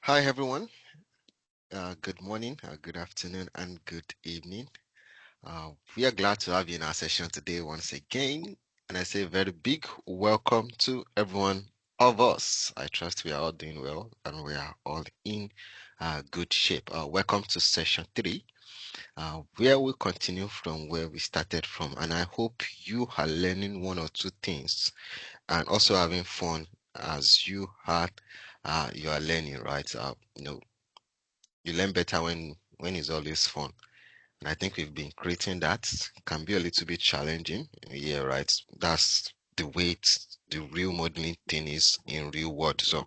Hi, everyone. Good morning, good afternoon, and good evening. We are glad to have you in our session today once again. And I say a very big welcome to everyone of us. I trust we are all doing well and we are all in good shape. Welcome to session 3, where we continue from where we started from. And I hope you are learning one or two things and also having fun as you are learning, right? You learn better when it's always fun. And I think we've been creating that. Can be a little bit challenging. Yeah, right. That's the way the real modeling thing is in real world. So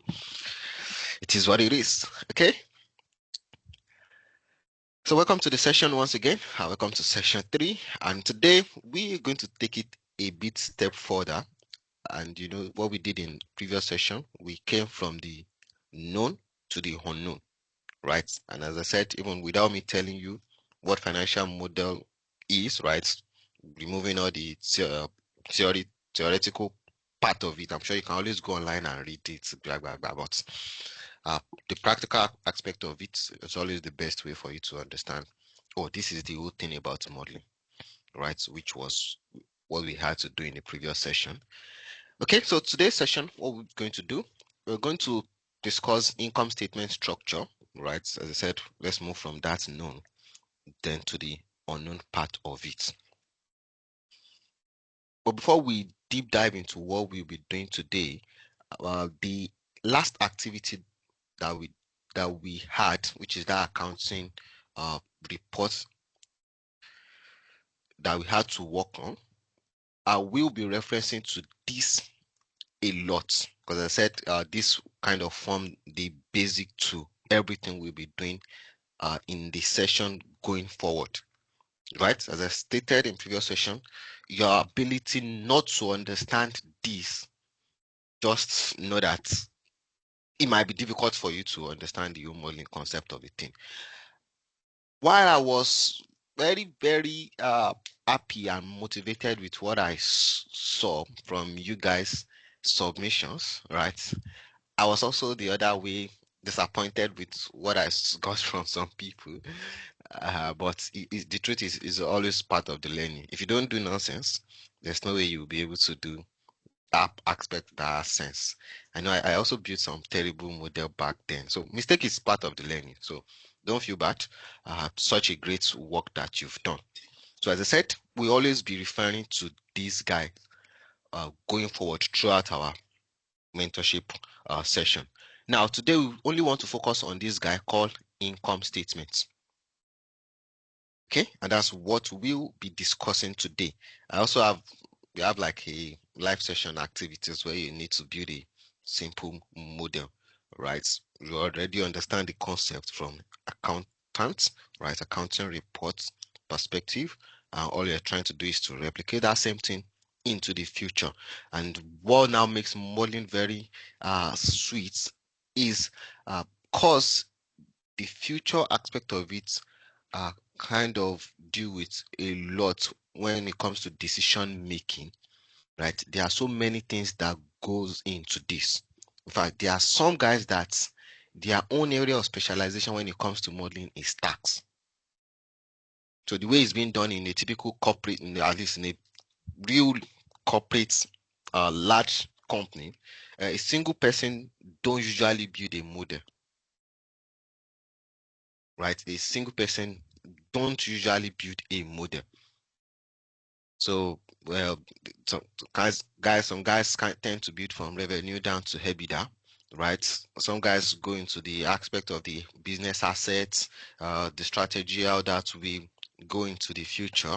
it is what it is. Okay. So welcome to the session once again. Welcome to session 3. And today we're going to take it a bit step further. And you know what we did in previous session, we came from the known to the unknown, right? And as I said, even without me telling you what financial model is, right? Removing all the theory, theoretical part of it, I'm sure you can always go online and read it, blah, blah, blah. But the practical aspect of it is always the best way for you to understand. Oh, this is the whole thing about modeling, right? Which was what we had to do in the previous session. Okay, so today's session, what we're going to do, we're going to discuss income statement structure, right? As I said, let's move from that known then to the unknown part of it. But before we deep dive into what we'll be doing today, the last activity that we had, which is that accounting report that we had to work on, I will be referencing to this a lot because I said this kind of form the basic to everything we'll be doing in the session going forward. Right? As I stated in previous session, your ability not to understand this, just know that it might be difficult for you to understand the whole modeling concept of the thing. While I was very happy and motivated with what I saw from you guys submissions, right? I was also the other way disappointed with what I got from some people. But the truth is always part of the learning. If you don't do nonsense, there's no way you'll be able to do that aspect that has sense. I know I also built some terrible model back then. So mistake is part of the learning. So don't feel bad. Such a great work that you've done. So as I said, we always be referring to this guy going forward throughout our mentorship session. Now, today we only want to focus on this guy called income statements. Okay, and that's what we'll be discussing today. I also we have like a live session activities where you need to build a simple model, right? You already understand the concept from accountants, right? Accounting reports perspective. All you're trying to do is to replicate that same thing into the future. And what now makes modeling very sweet is cause the future aspect of it kind of deal with a lot when it comes to decision making, right? There are so many things that goes into this. In fact, there are some guys that their own area of specialization when it comes to modeling is tax. So the way it's being done in a typical corporate, at least in a real corporate, large company, a single person don't usually build a model, right? A single person don't usually build a model. So, well, some guys can tend to build from revenue down to EBITDA, right? Some guys go into the aspect of the business assets, the strategy, how that will go into the future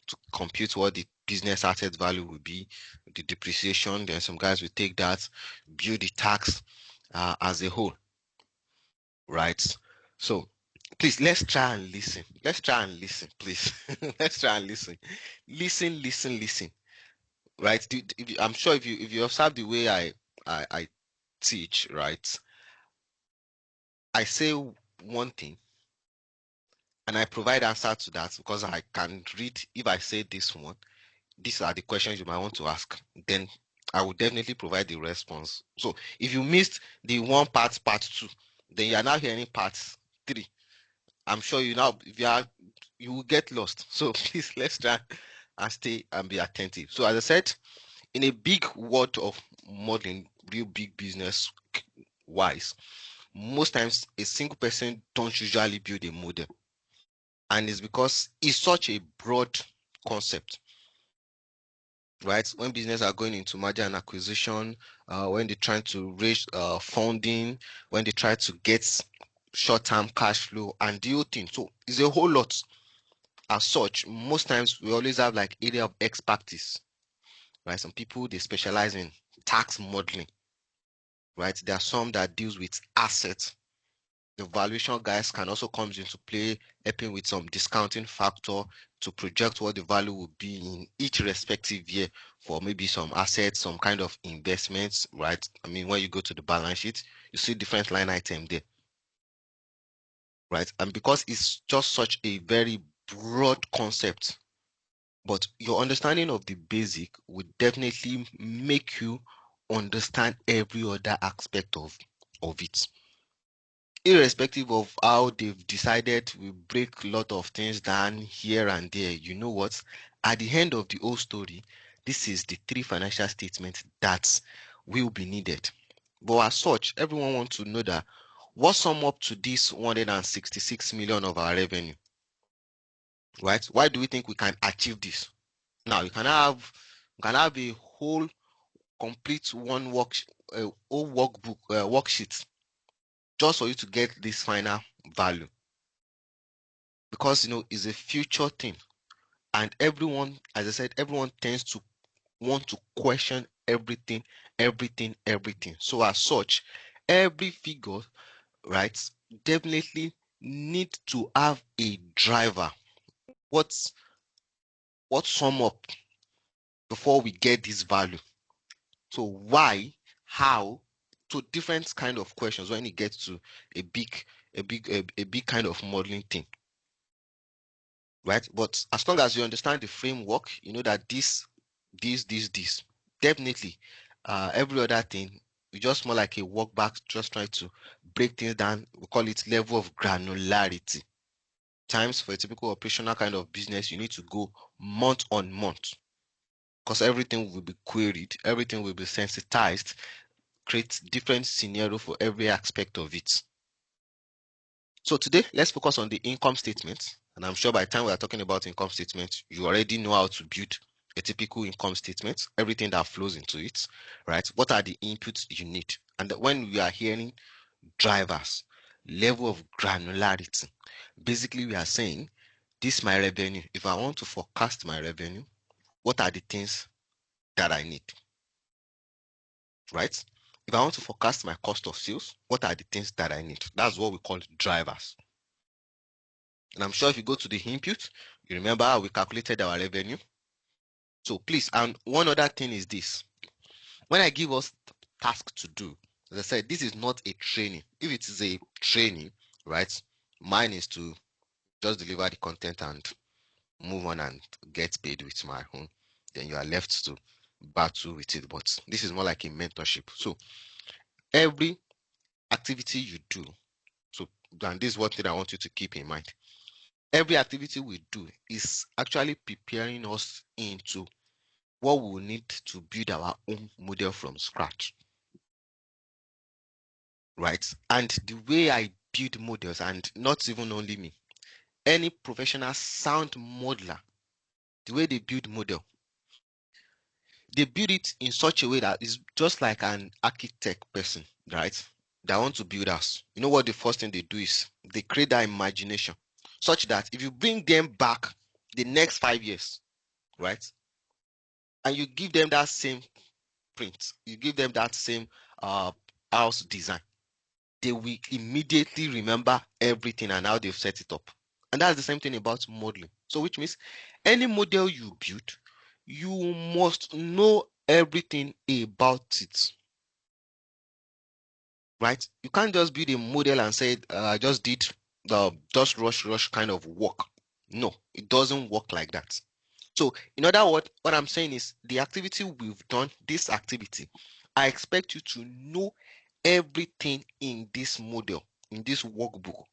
to compute what the business asset value will be, the depreciation. Then some guys will take that, build the tax as a whole, right? So please let's try and listen. Let's try and listen, please. Let's try and listen. Listen. Right? I'm sure if you observe the way I teach, right? I say one thing and I provide answer to that because I can read if I say this one, these are the questions you might want to ask. Then I will definitely provide the response. So if you missed the one part two, Then you are now hearing part 3. I'm sure you will get lost. So please, let's try and stay and be attentive. So as I said, in a big world of modeling, real big business wise, most times a single person don't usually build a model, and it's because it's such a broad concept, right? When business are going into merger and acquisition, when they're trying to raise funding, when they try to get short-term cash flow and the whole thing, so it's a whole lot. As such, most times we always have like area of expertise, right? Some people, they specialize in tax modeling, right? There are some that deals with assets. The valuation guys can also comes into play, helping with some discounting factor to project what the value will be in each respective year for maybe some assets, some kind of investments, right? I mean, when you go to the balance sheet, you see different line item there, right? And because it's just such a very broad concept, but your understanding of the basic would definitely make you understand every other aspect of it. Irrespective of how they've decided we break a lot of things down here and there, you know what? At the end of the whole story, this is the 3 financial statements that will be needed. But as such, everyone wants to know that what sum up to this 166 million of our revenue, right? Why do we think we can achieve this? Now you can have a whole complete whole workbook worksheet just for you to get this final value, because it's a future thing, and everyone, as I said, everyone tends to want to question everything, everything. So as such, every figure, right, definitely need to have a driver. What sum up before we get this value? So why, how, so different kind of questions when it gets to a big kind of modeling thing, right? But as long as you understand the framework, you know that this, definitely, every other thing, we just more like a walk back, just try to break things down. We call it level of granularity. Times for a typical operational kind of business, you need to go month on month, because everything will be queried, everything will be sensitized, create different scenario for every aspect of it. So today, let's focus on the income statement. And I'm sure by the time we are talking about income statement, you already know how to build a typical income statement, everything that flows into it, right? What are the inputs you need? And when we are hearing drivers, level of granularity, basically we are saying, this my revenue. If I want to forecast my revenue, what are the things that I need, right? If I want to forecast my cost of sales, what are the things that I need? That's what we call drivers. And I'm sure if you go to the input, you remember how we calculated our revenue. So please, and one other thing is this. When I give us task to do, as I said, this is not a training. If it is a training, right, mine is to just deliver the content and move on and get paid with my own. Then you are left to battle with it. But this is more like a mentorship. So every activity you do, so and this is one thing I want you to keep in mind. Every activity we do is actually preparing us into what we will need to build our own model from scratch, right? And the way I build models, and not even only me, any professional sound modeler, the way they build model, they build it in such a way that is just like an architect person, right? That want to build us. You know what the first thing they do is they create that imagination, such that if you bring them back the next 5 years, right, and you give them that same print, you give them that same uh house design, they will immediately remember everything and how they've set it up. And that's the same thing about modeling. So which means any model you build, you must know everything about it, right? You can't just build a model and say, I just did the just rush kind of work. No, it doesn't work like that. So in other words, what I'm saying is the activity we've done, this activity, I expect you to know everything in this model. in this workbook.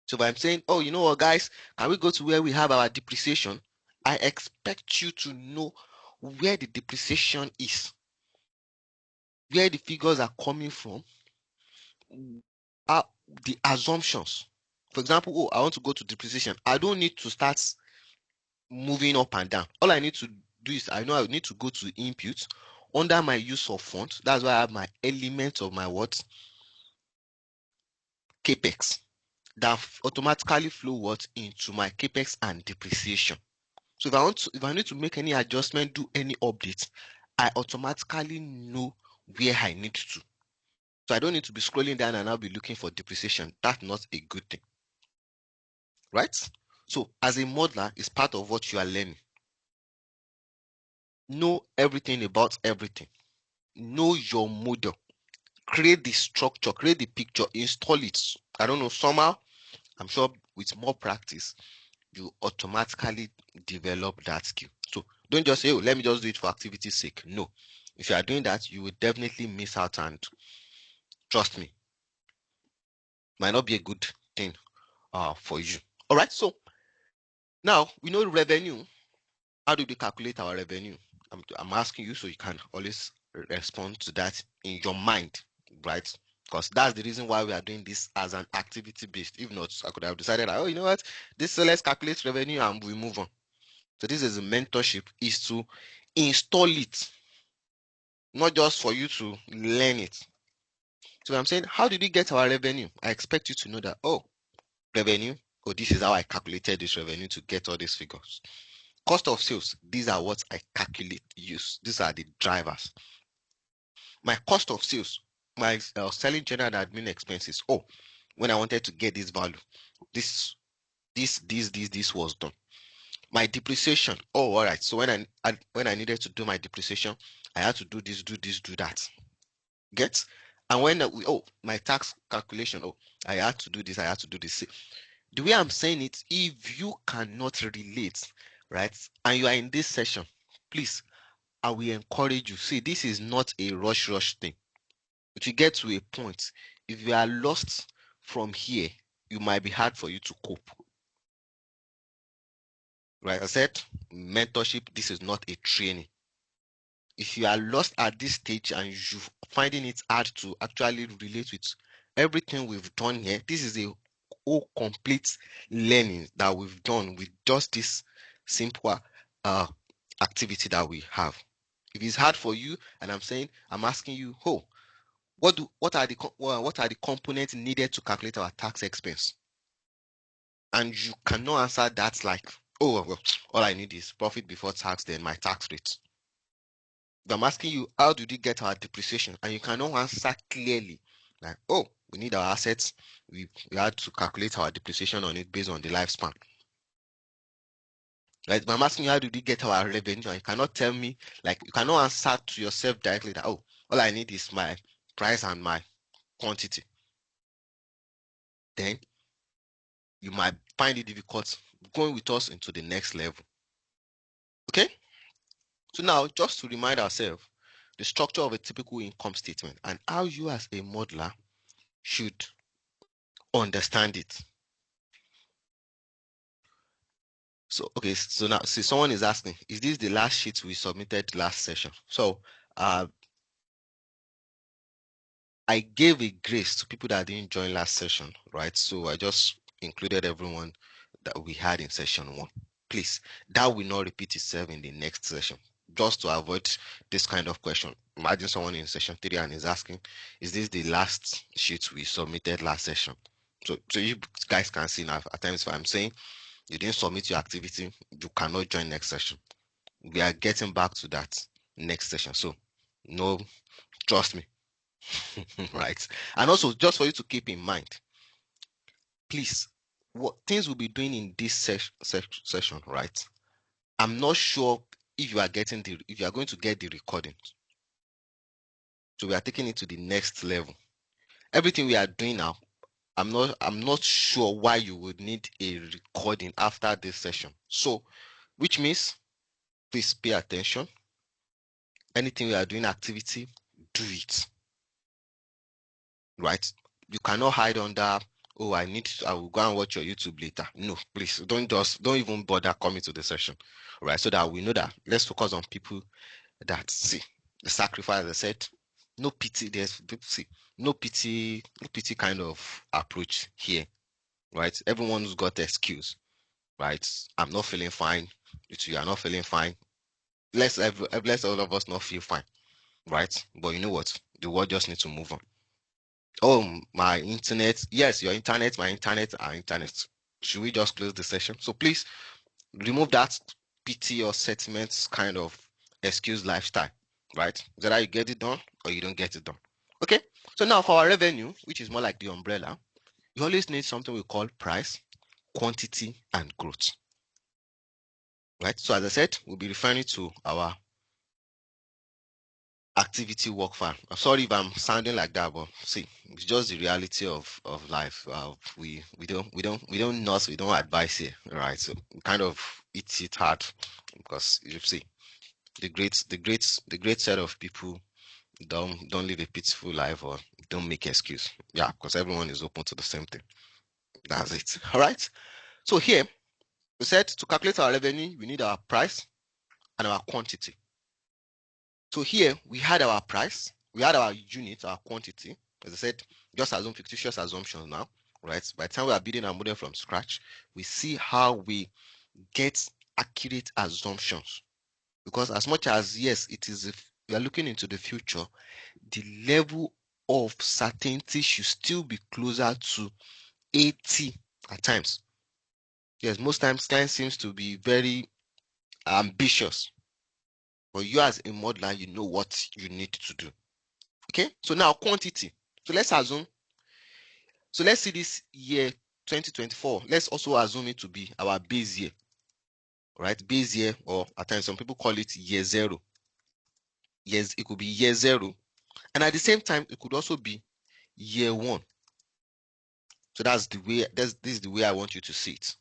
So if I'm saying, oh, you know what, guys, can we go to where we have our depreciation? I expect you to know where the depreciation is, where the figures are coming from, are the assumptions. For example, oh, I want to go to depreciation. I don't need to start moving up and down. All I need to do is I know I need to go to input under my use of funds. That's why I have my elements of my what? Capex that automatically flow what into my capex and depreciation. So if I need to make any adjustment, do any updates, I automatically know where I need to. So I don't need to be scrolling down and I'll be looking for depreciation. That's not a good thing, right? So as a modeler, it's part of what you are learning. Know everything about everything. Know your model. Create the structure, create the picture, install it. I don't know, somehow, I'm sure with more practice, you automatically develop that skill. So don't just say, oh, let me just do it for activity's sake. No. If you are doing that, you will definitely miss out, and trust me, might not be a good thing for you. All right. So now we know revenue. How do we calculate our revenue? I'm asking you so you can always respond to that in your mind, right? Because that's the reason why we are doing this as an activity based. If not, I could have decided, oh, you know what, this, so let's calculate revenue and we move on. So this is a mentorship, is to install it, not just for you to learn it. So I'm saying, how did we get our revenue? I expect you to know that, oh, revenue, oh, this is how I calculated this revenue to get all these figures. Cost of sales, these are what I calculate, use. These are the drivers. My cost of sales, my selling general and admin expenses. Oh, when I wanted to get this value, this was done. My depreciation. Oh, all right. So when I needed to do my depreciation, I had to do this, do that. Get? And when my tax calculation, oh, I had to do this, I had to do this. The way I'm saying it, if you cannot relate, right, and you are in this session, please, I will encourage you. See, this is not a rush thing. If you get to a point, if you are lost from here, it might be hard for you to cope. Right? I said, mentorship, this is not a training. If you are lost at this stage and you're finding it hard to actually relate with everything we've done here, this is a whole complete learning that we've done with just this simple activity that we have. If it's hard for you, and I'm asking you, what are the components needed to calculate our tax expense? And you cannot answer that like, oh well, all I need is profit before tax, then my tax rate. If I'm asking you, how did we get our depreciation? And you cannot answer clearly, like, oh, we need our assets. We had to calculate our depreciation on it based on the lifespan. Right? But I'm asking you, how did we get our revenue? And you cannot tell me, like, you cannot answer to yourself directly that, oh, all I need is my price and my quantity. Then you might find it difficult going with us into the next level. Okay? So now, just to remind ourselves, the structure of a typical income statement and how you as a modeler should understand it. So, okay, so now, see, someone is asking, is this the last sheet we submitted last session? So, I gave a grace to people that didn't join last session, right? So I just included everyone that we had in session 1. Please, that will not repeat itself in the next session, just to avoid this kind of question. Imagine someone in session 3 and is asking, is this the last sheet we submitted last session? So you guys can see now, at times if I'm saying you didn't submit your activity, you cannot join next session. We are getting back to that next session. So no, trust me. Right? And also, just for you to keep in mind, please, what things we'll be doing in this session, right? I'm not sure if you are going to get the recording. So we are taking it to the next level. Everything we are doing now, I'm not sure why you would need a recording after this session. So, which means, please pay attention. Anything we are doing activity, do it. Right? You cannot hide under, oh, I will go and watch your YouTube later. No, please don't even bother coming to the session. Right? So that we know that let's focus on people that see the sacrifice. I said, no pity, see, no pity kind of approach here. Right? Everyone's got excuse, right? I'm not feeling fine. You are not feeling fine. Let's all of us not feel fine, right? But you know what? The world just needs to move on. Oh, my internet. Yes, your internet, my internet, our internet. Should we just close the session? So please remove that pity or sentiments kind of excuse lifestyle, right? Is that you get it done or you don't get it done? Okay. So now for our revenue, which is more like the umbrella, you always need something we call price, quantity, and growth. Right? So as I said, we'll be referring to our activity work file. I'm sorry if I'm sounding like that, but see, it's just the reality of life. We don't nurse, we don't advise here, right? So we kind of eat it hard because you see the great set of people don't live a peaceful life or don't make excuse. Yeah, because everyone is open to the same thing. That's it. All right. So here we said to calculate our revenue, we need our price and our quantity. So here we had our price, we had our unit, our quantity. As I said, just assume fictitious assumptions now, right? By the time we are building our model from scratch, we see how we get accurate assumptions. Because as much as, yes, it is, if we are looking into the future, the level of certainty should still be closer to 80 at times. Yes, most times client seems to be very ambitious, but you as a modeler, you know what you need to do. Okay, so now quantity. So let's assume, so let's see this year 2024. Let's also assume it to be our base year, right? Base year, or at times some people call it year zero. Yes, it could be year zero. And at the same time, it could also be year one. So that's the way, this is the way I want you to see it,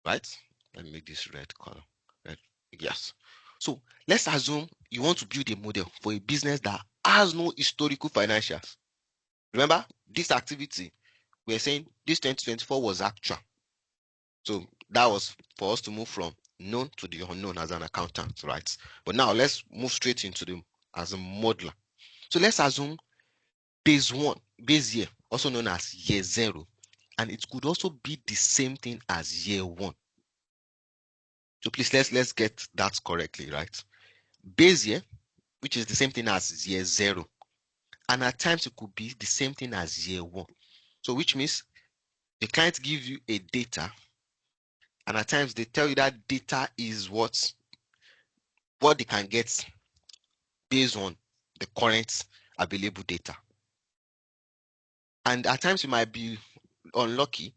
right? Let me make this red color. Red. Yes. So let's assume you want to build a model for a business that has no historical financials. Remember, this activity, we're saying this 2024 was actual. So that was for us to move from known to the unknown as an accountant, right? But now let's move straight into the as a modeler. So let's assume base year, also known as year zero, and it could also be the same thing as year one. So please let's get that correctly, right? Base year, which is the same thing as year zero, and at times it could be the same thing as year one. So which means the client gives you a data, and at times they tell you that data is what they can get based on the current available data. And at times you might be unlucky,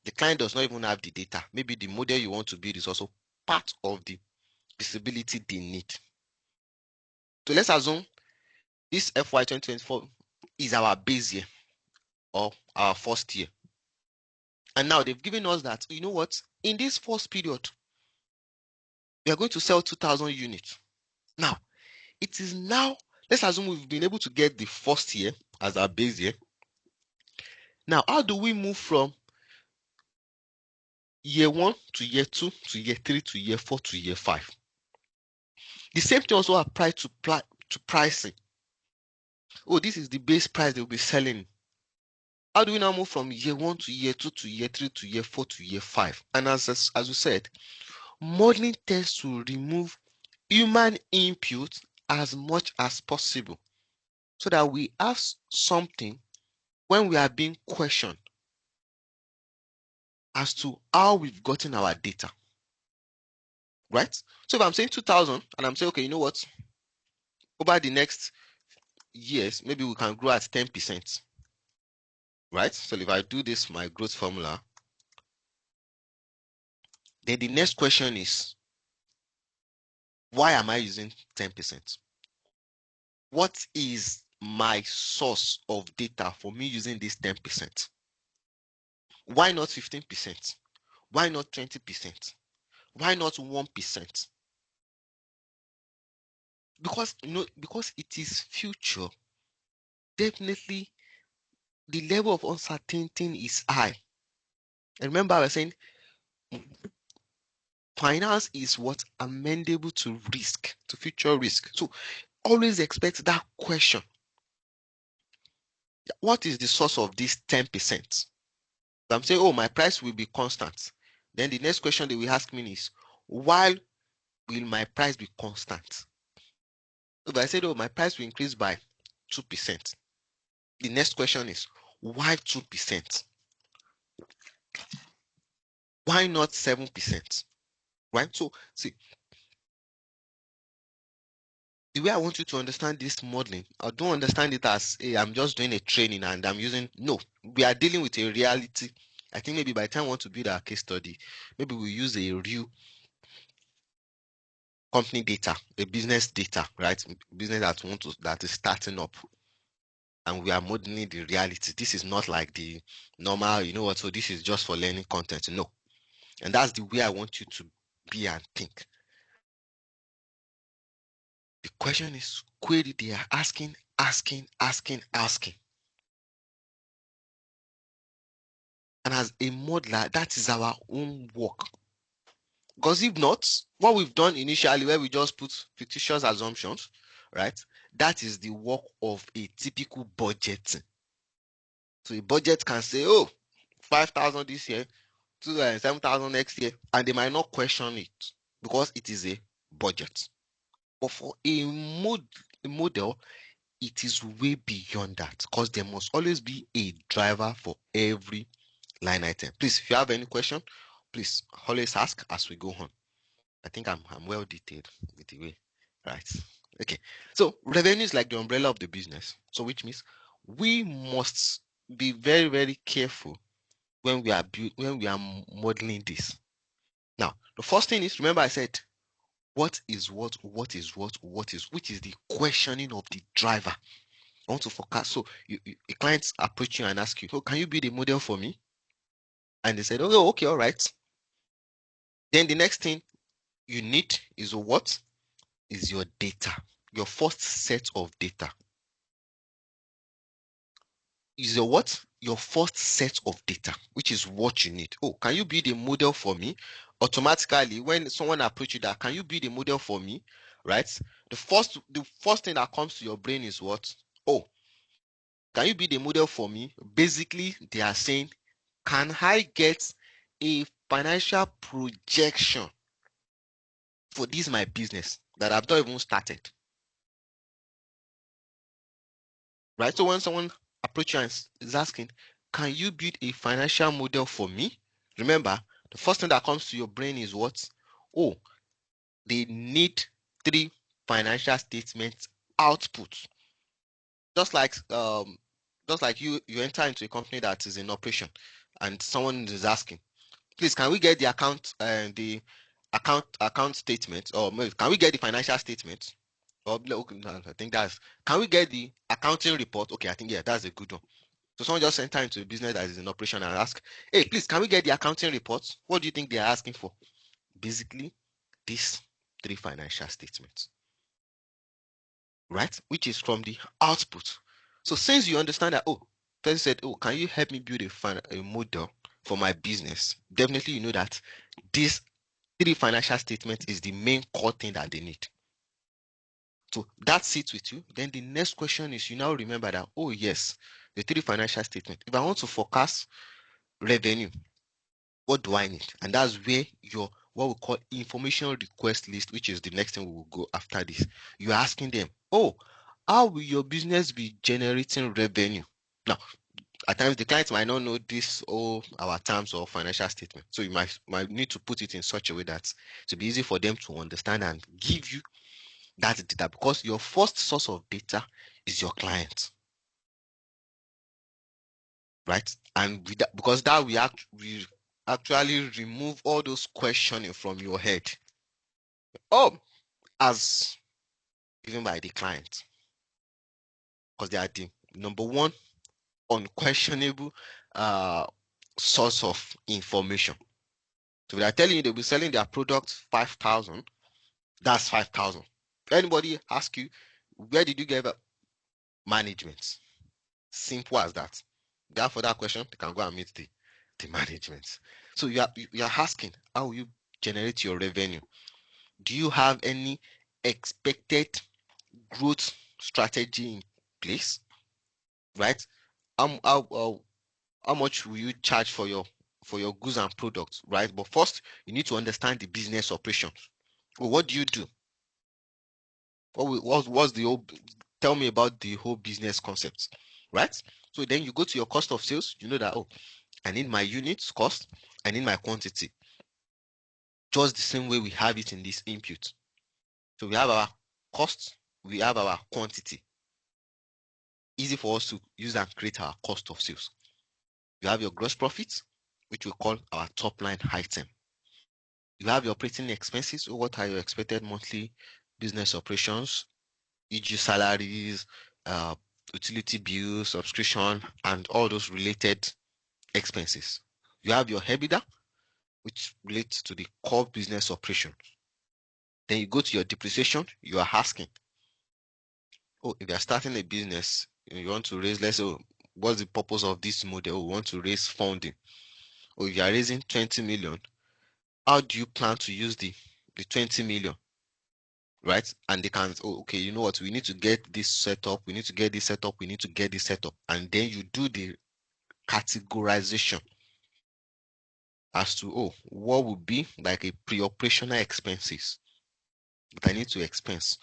the client does not even have the data. Maybe the model you want to build is also part of the visibility they need. So let's assume this FY 2024 is our base year or our first year. And now they've given us that, you know what, in this first period, we are going to sell 2,000 units. Now, it is now, let's assume we've been able to get the first year as our base year. Now, how do we move from year one to year two to year three to year four to year five? The same thing also applies to pricing. Oh, this is the base price they'll be selling. How do we now move from year one to year two to year three to year four to year five? And as we said, modeling tends to remove human input as much as possible so that we have something when we are being questioned as to how we've gotten our data, right? So if I'm saying 2000 and I'm saying, okay, you know what, over the next years, maybe we can grow at 10%, right? So if I do this, my growth formula, then the next question is, why am I using 10%? What is my source of data for me using this 10%? Why not 15%? Why not 20%? Why not 1%? Because because it is future. Definitely the level of uncertainty is high. And remember, I was saying finance is what amendable to risk, to future risk. So always expect that question. What is the source of this 10%? So I'm saying, oh, my price will be constant. Then the next question they will ask me is, why will my price be constant? If I said, oh, my price will increase by 2%, the next question is, why 2%? Why not 7%? Right? So, see, the way I want you to understand this modeling, I don't understand it as hey, I'm just doing a training and I'm using. No, we are dealing with a reality. I think maybe by the time we want to build our case study, maybe we use a real company data, a business data, right? Business that is starting up, and we are modeling the reality. This is not like the normal, you know what? So this is just for learning content. No, and that's the way I want you to be and think. The question is query they are asking. And as a modeler, that is our own work. Because if not, what we've done initially, where we just put fictitious assumptions, right? That is the work of a typical budgeting. So a budget can say, oh, 5,000 this year, 7,000 next year, and they might not question it because it is a budget. But for a model, it is way beyond that because there must always be a driver for every line item. Please, if you have any question, please always ask as we go on. I think I'm well detailed with the way, right? Okay. So revenue is like the umbrella of the business. So which means we must be very, very careful when we are modeling this. Now, the first thing is remember I said what is what is which is the questioning of the driver. I want to forecast. So a client approach you and ask you, "Oh, can you build a model for me?" And they said, "Oh, okay, all right." Then the next thing you need is what? Is your data. Your first set of data. Is your what? Your first set of data, which is what you need. Oh, can you build a model for me? Automatically, when someone approaches you that, can you build a model for me? Right? The first thing that comes to your brain is what? Oh, can you build a model for me? Basically, they are saying, can I get a financial projection for this my business that I've not even started? Right? So when someone approaches you and is asking, can you build a financial model for me? Remember, the first thing that comes to your brain is what? Oh, they need 3 financial statements output. Just like you enter into a company that is in operation and someone is asking, please, can we get the account statement, or can we get the financial statement? Or okay, no, I think that's, can we get the accounting report? Okay, I think yeah, that's a good one. So someone just enter into a business that is in operation and ask, hey, please, can we get the accounting report? What do you think they are asking for? Basically, these 3 financial statements, right? Which is from the output. So since you understand that, oh, person said, oh, can you help me build a model for my business? Definitely, you know that this 3 financial statements is the main core thing that they need. So that sits with you. Then the next question is, you now remember that, oh yes, the 3 financial statements. If I want to forecast revenue, what do I need? And that's where your what we call information request list, which is the next thing we will go after this. You're asking them, oh, how will your business be generating revenue? Now, at times the clients might not know this or our terms or financial statement. So you might need to put it in such a way that to be easy for them to understand and give you that data, because your first source of data is your client. Right? And with that, because that we actually remove all those questioning from your head. Oh, as given by the client, because they are the number one unquestionable uh, source of information. So they are telling you they'll be selling their product 5,000. That's 5,000. Anybody ask you, where did you get management? Simple as that. They have further question, they can go and meet the management. So you are asking, how will you generate your revenue? Do you have any expected growth strategy in place? Right? How much will you charge for your goods and products, right? But first, you need to understand the business operations. Well, what do you do? What's the whole? Tell me about the whole business concept, right? So then you go to your cost of sales. You know that, oh, I need my units cost, I need my quantity. Just the same way we have it in this input. So we have our cost, we have our quantity. Easy for us to use and create our cost of sales. You have your gross profit, which we call our top line item. You have your operating expenses. So what are your expected monthly business operations, e.g., salaries, uh, utility bills, subscription, and all those related expenses. You have your EBITDA, which relates to the core business operation. Then you go to your depreciation. You are asking, oh, if you are starting a business, you want to raise, let's say, oh, what's the purpose of this model? Oh, we want to raise funding. Or if you are raising 20 million, how do you plan to use the 20 million? Right? And they can, oh, okay, you know what, we need to get this set up, we need to get this set up, we need to get this set up. And then you do the categorization as to, oh, what would be like a pre-operational expenses that I need to expense?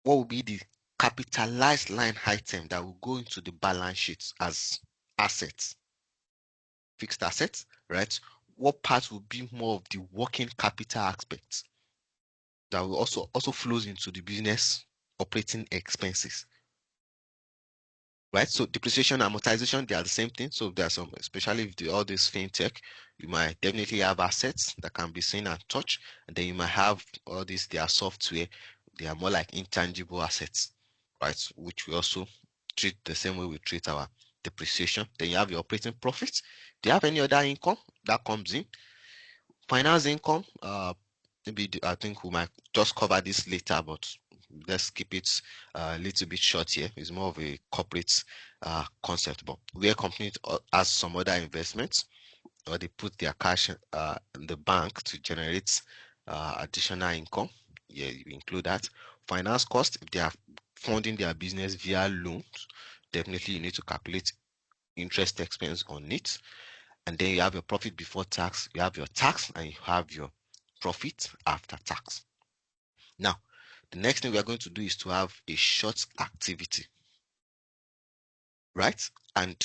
What will be the capitalized line item that will go into the balance sheet as assets, fixed assets, right? What part will be more of the working capital aspects that will also flows into the business operating expenses, right? So depreciation, amortization, they are the same thing. So there are some, especially with all this fintech, you might definitely have assets that can be seen and touched, and then you might have all these, their software, they are more like intangible assets, right? Which we also treat the same way we treat our depreciation. Then you have your operating profits. Do you have any other income that comes in? Finance income, maybe I think we might just cover this later, but let's keep it a little bit short here. It's more of a corporate concept, but where companies has some other investments, or they put their cash in the bank to generate additional income. Yeah, you include that. Finance cost, if they are funding their business via loans, definitely you need to calculate interest expense on it. And then you have your profit before tax, you have your tax, and you have your profit after tax. Now, the next thing we are going to do is to have a short activity, right? And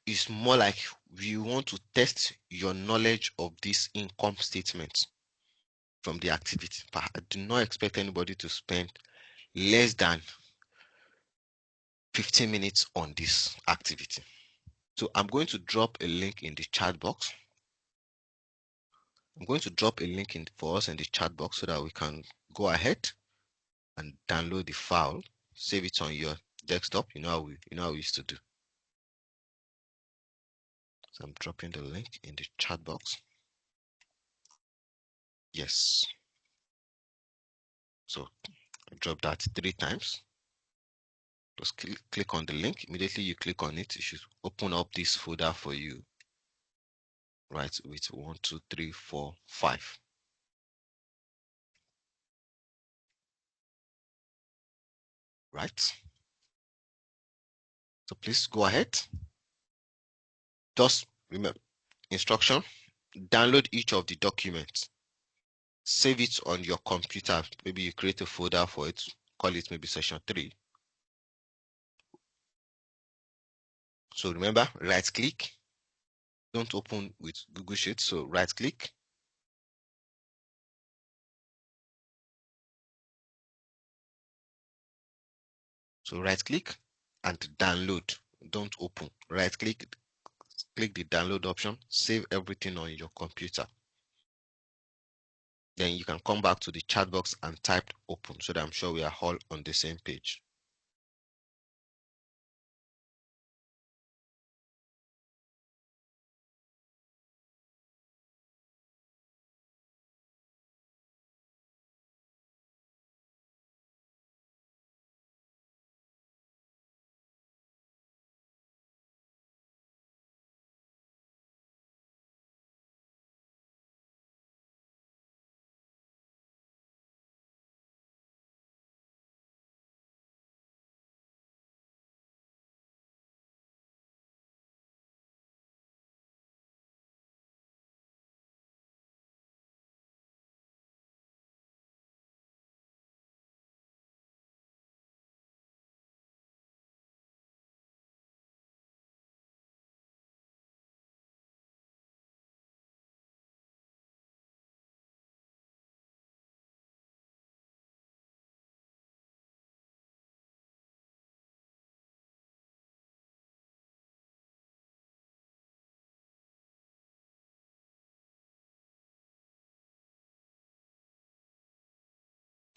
it's more like we want to test your knowledge of this income statement from the activity. But I do not expect anybody to spend less than 15 minutes on this activity. So I'm going to drop a link in the chat box. I'm going to drop a link in for us in the chat box so that we can go ahead and download the file, save it on your desktop. You know how we used to do. So I'm dropping the link in the chat box. Yes. So I dropped that 3 times. Just click on the link. Immediately you click on it, it should open up this folder for you. Right, with 1, 2, 3, 4, 5. Right. So please go ahead. Just remember instruction. Download each of the documents. Save it on your computer. Maybe you create a folder for it. Call it maybe session 3. So remember, right click. Don't open with Google Sheets. So right click. So right click and download. Don't open. Right click, click the download option. Save everything on your computer. Then you can come back to the chat box and type open so that I'm sure we are all on the same page.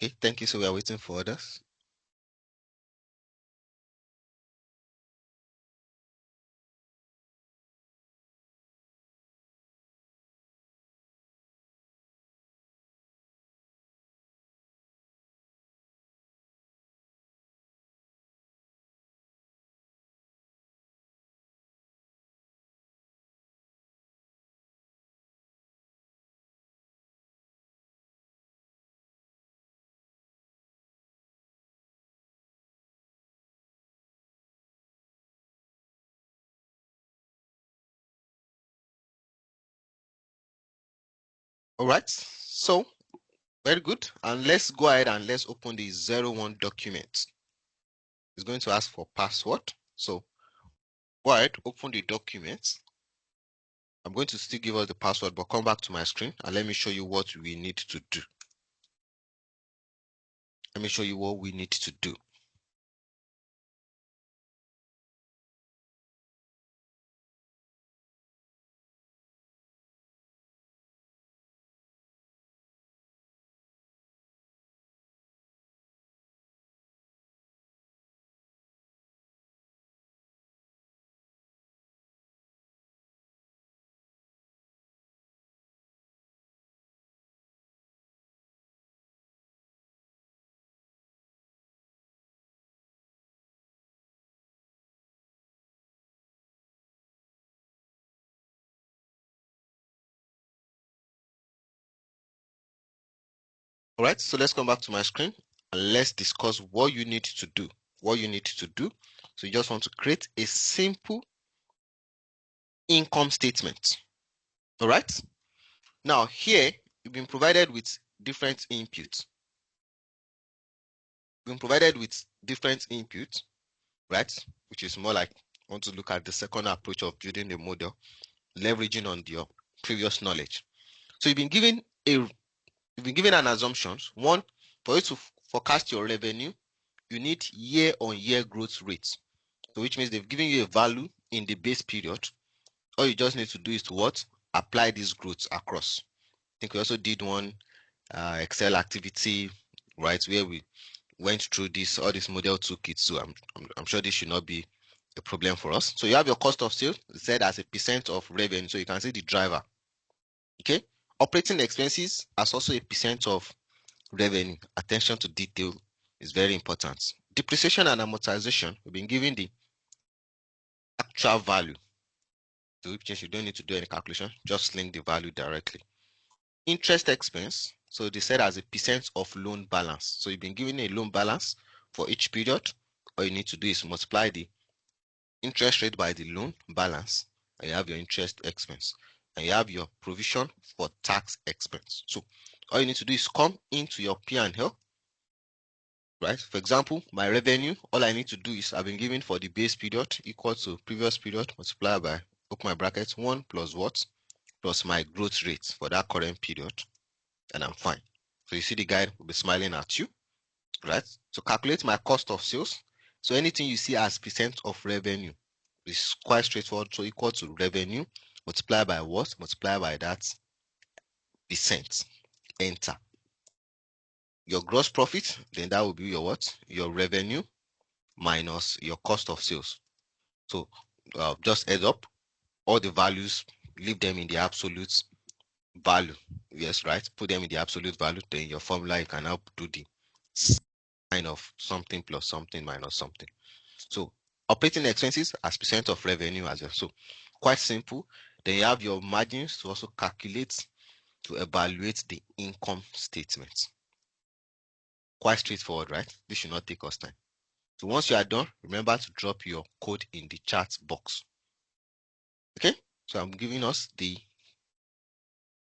Okay, thank you. So we are waiting for others. All right. So very good. And let's go ahead and let's open the 01 document. It's going to ask for password. So go ahead, open the document. I'm going to still give us the password, but come back to my screen and let me show you what we need to do. Let me show you what we need to do. All right, so let's come back to my screen and let's discuss what you need to do. What you need to do. So you just want to create a simple income statement. All right. Now here you've been provided with different inputs. You've been provided with different inputs, right? Which is more like want to look at the second approach of building the model, leveraging on your previous knowledge. So you've been given an assumption. One, for you to forecast your revenue, you need year-on-year growth rate. So which means they've given you a value in the base period. All you just need to do is to what? Apply these growths across. I think we also did one Excel activity, right, where we went through this all this model toolkit. So I'm sure this should not be a problem for us. So you have your cost of sales set as a percent of revenue. So you can see the driver. Okay. Operating expenses as also a percent of revenue. Attention to detail is very important. Depreciation and amortization, we've been given the actual value. So which means you don't need to do any calculation, just link the value directly. Interest expense, so they said as a percent of loan balance. So you've been given a loan balance for each period. All you need to do is multiply the interest rate by the loan balance, and you have your interest expense, and you have your provision for tax expense. So all you need to do is come into your P&L, right? For example, my revenue, all I need to do is I've been given for the base period equal to previous period multiplied by, open my brackets, 1 plus what? Plus my growth rate for that current period, and I'm fine. So you see the guy will be smiling at you, right? So calculate my cost of sales. So anything you see as percent of revenue is quite straightforward. So equal to revenue multiplied by what? Multiply by that percent. Enter. Your gross profit, then that will be your what? Your revenue minus your cost of sales. So just add up all the values, leave them in the absolute value. Yes, right? Put them in the absolute value. Then your formula, you can now do the sign of something plus something minus something. So operating expenses as percent of revenue as well. So quite simple. Then you have your margins to also calculate to evaluate the income statement. Quite straightforward, right? This should not take us time. So once you are done, remember to drop your code in the chat box. Okay, so I'm giving us the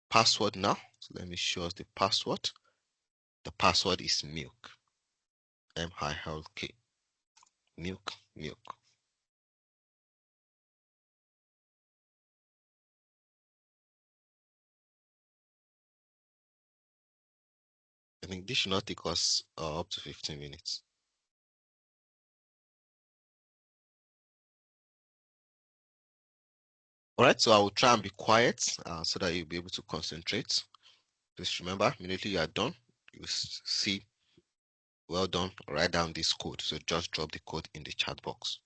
password now. So let me show us the password. The password is milk. M-I-L-K. Milk, milk. I think this should not take us up to 15 minutes. All right, so I will try and be quiet so that you'll be able to concentrate. Just remember, immediately you are done, you see Well done. Write down this code. So just drop the code in the chat box.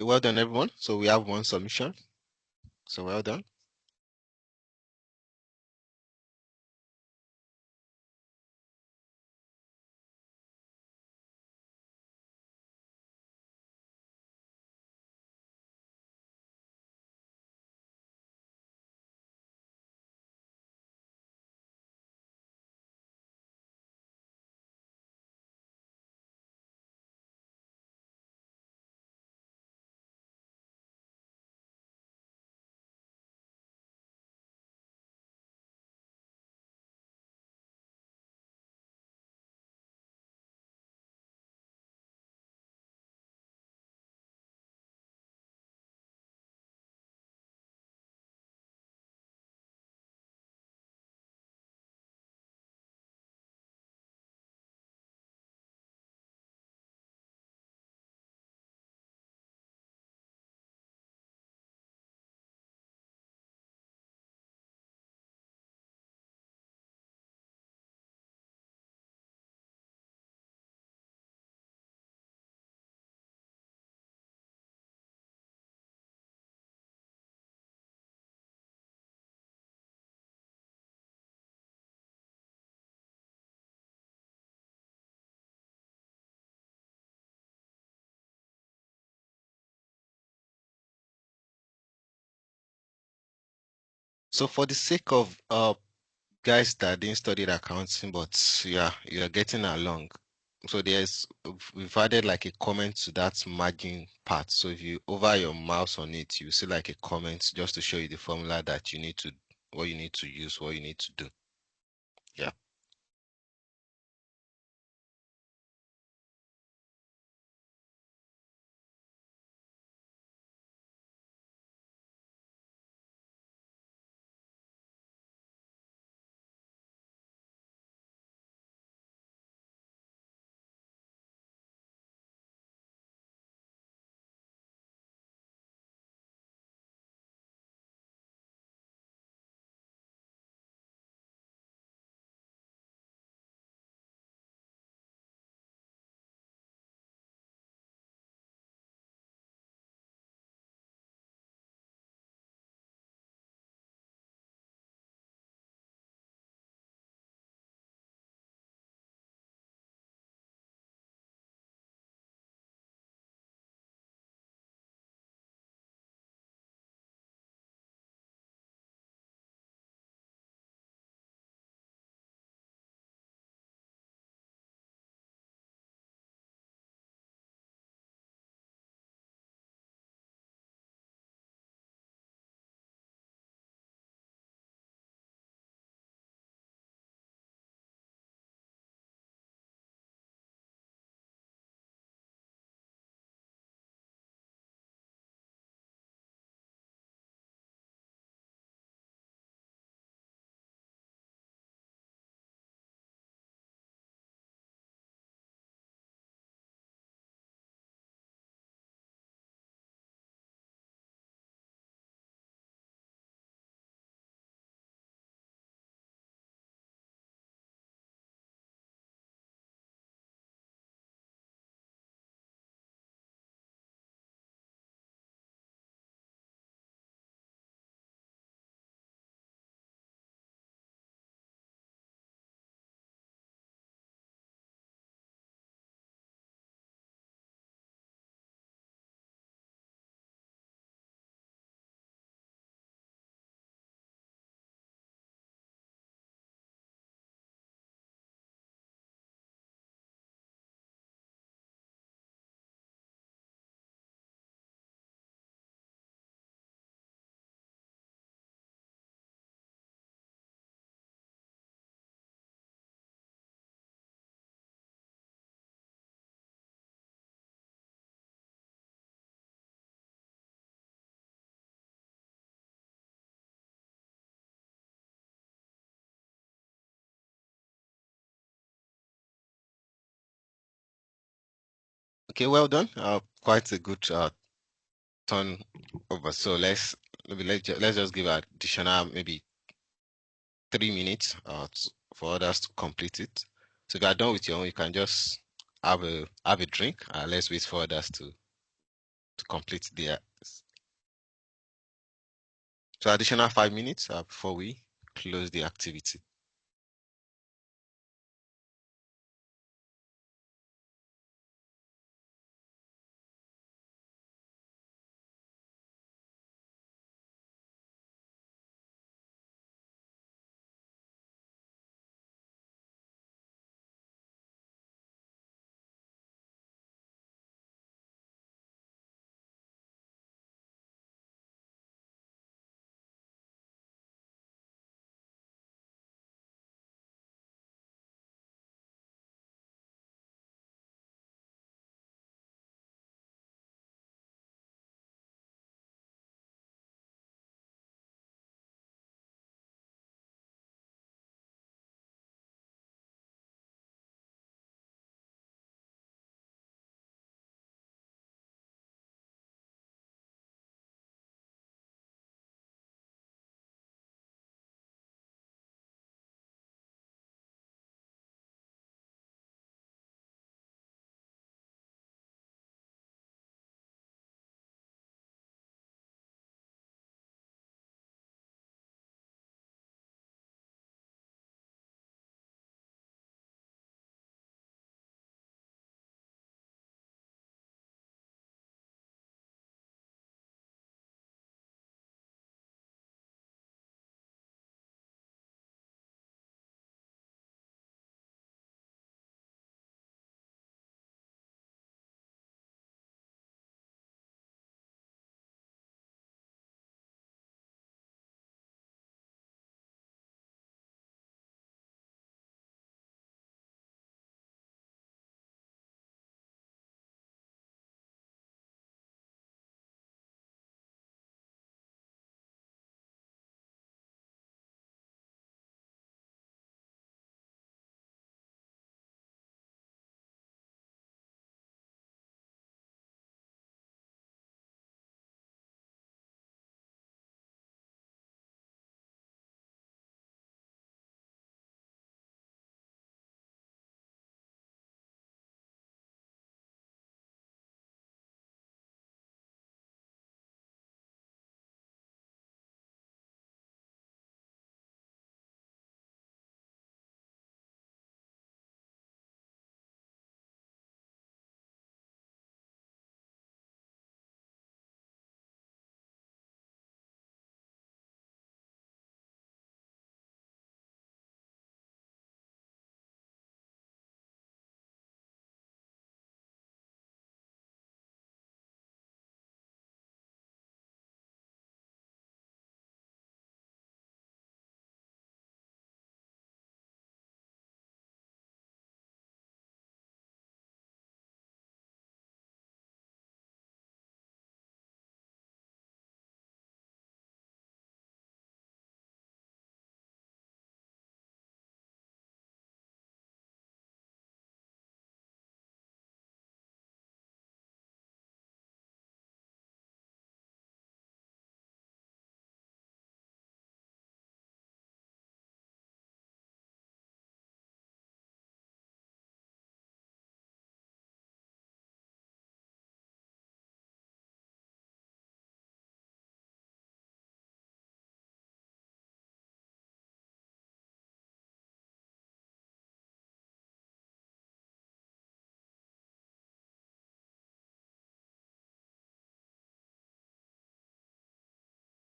Well done, everyone. So we have one submission. So well done. So for the sake of guys that didn't study accounting, but yeah, you are getting along. So we've added like a comment to that margin part. So if you over your mouse on it, you see like a comment just to show you the formula that you need to, what you need to use, what you need to do. Yeah. Okay, well done. Quite a good turn over. So let's just give additional maybe 3 minutes for others to complete it. So if you are done with your own, you can just have a drink. Let's wait for others to to complete the so additional 5 minutes before we close the activity.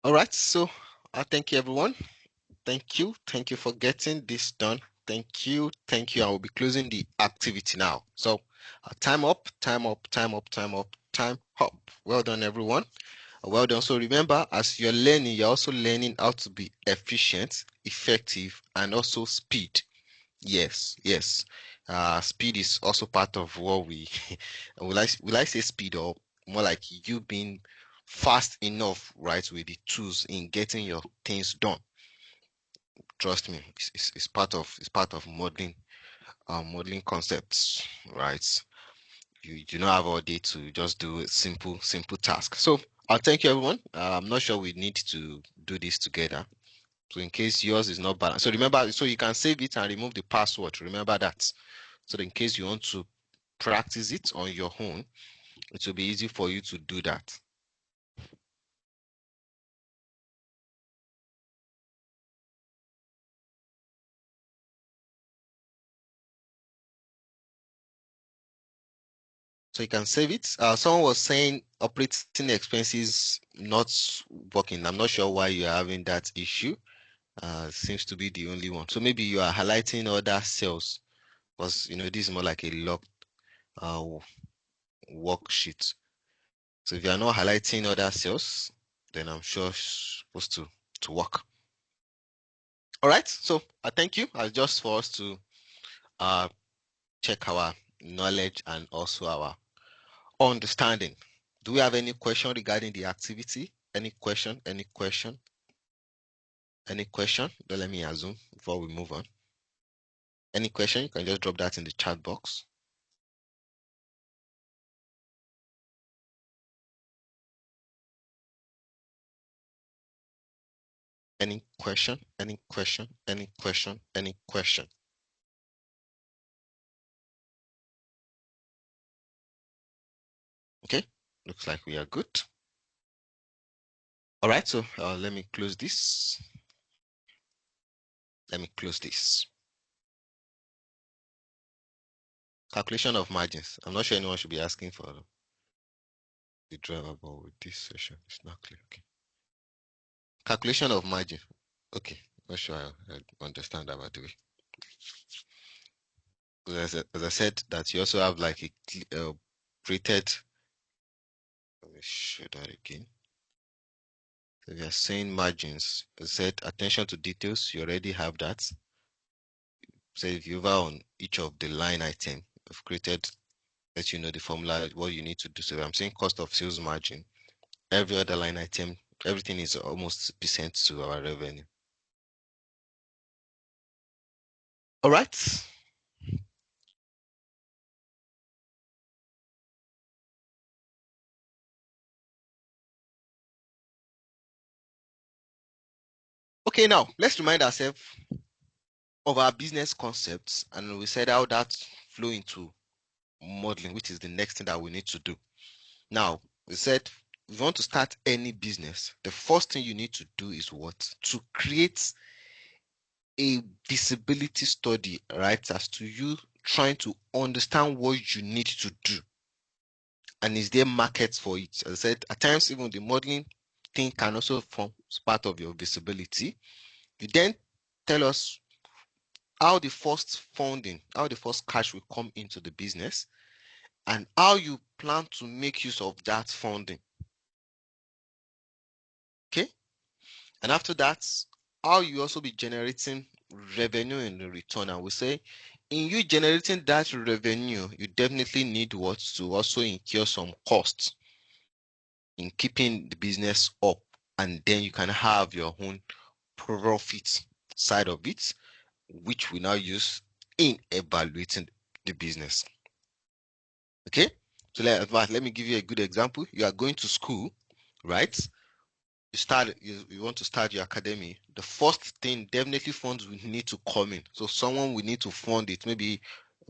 All right, so thank you everyone. Thank you for getting this done. Thank you. I will be closing the activity now. So time up, time up, time up, time up, time up. Well done, everyone. Well done. So remember, as you're learning, you're also learning how to be efficient, effective, and also speed. Yes, yes. Speed is also part of what we will I say speed or more like you being fast enough, right, with the tools in getting your things done. Trust me, it's part of modeling concepts, right? You do not have all day to just do a simple task. So I'll thank you everyone. I'm not sure we need to do this together. So in case yours is not balanced. So remember, so you can save it and remove the password. Remember that. So in case you want to practice it on your own, it will be easy for you to do that. So you can save it. Someone was saying operating expenses not working. I'm not sure why you're having that issue. Seems to be the only one. So maybe you are highlighting other cells because this is more like a locked uh, worksheet. So if you are not highlighting other cells, then I'm sure it's supposed to work. All right. So I thank you. Just for us to uh, check our knowledge and also our understanding. Do we have any question regarding the activity? Any question? Any question? Any question? Don't let me assume before we move on. Any question? You can just drop that in the chat box. Any question? Any question? Any question? Any question? Okay, looks like we are good. All right, so let me close this. Let me close this. Calculation of margins. I'm not sure anyone should be asking for the driver, but with this session, it's not clear. Okay. Calculation of margin. Okay, not sure I understand that by the way. As I said, that you also have like a rated. Let me show that again. So we are saying margins. I said attention to details. You already have that. So if you over on each of the line item, I've created, let you know the formula, what you need to do. So I'm saying cost of sales margin. Every other line item, everything is almost percent to our revenue. All right. Okay, now let's remind ourselves of our business concepts, and we said how that flow into modeling, which is the next thing that we need to do. Now, we said if you want to start any business, the first thing you need to do is what? To create a visibility study, right? As to you trying to understand what you need to do. And is there markets for it? As I said, at times even the modeling thing can also form part of your visibility. You then tell us how the first funding, how the first cash will come into the business, and how you plan to make use of that funding. Okay. And after that, how you also be generating revenue in the return. And we say, in you generating that revenue, you definitely need what to also incur some costs in keeping the business up, and then you can have your own profit side of it, which we now use in evaluating the business. Okay, so let me give you a good example. You are going to school, right? You want to start your academy. The first thing, definitely funds will need to come in. So someone will need to fund it. Maybe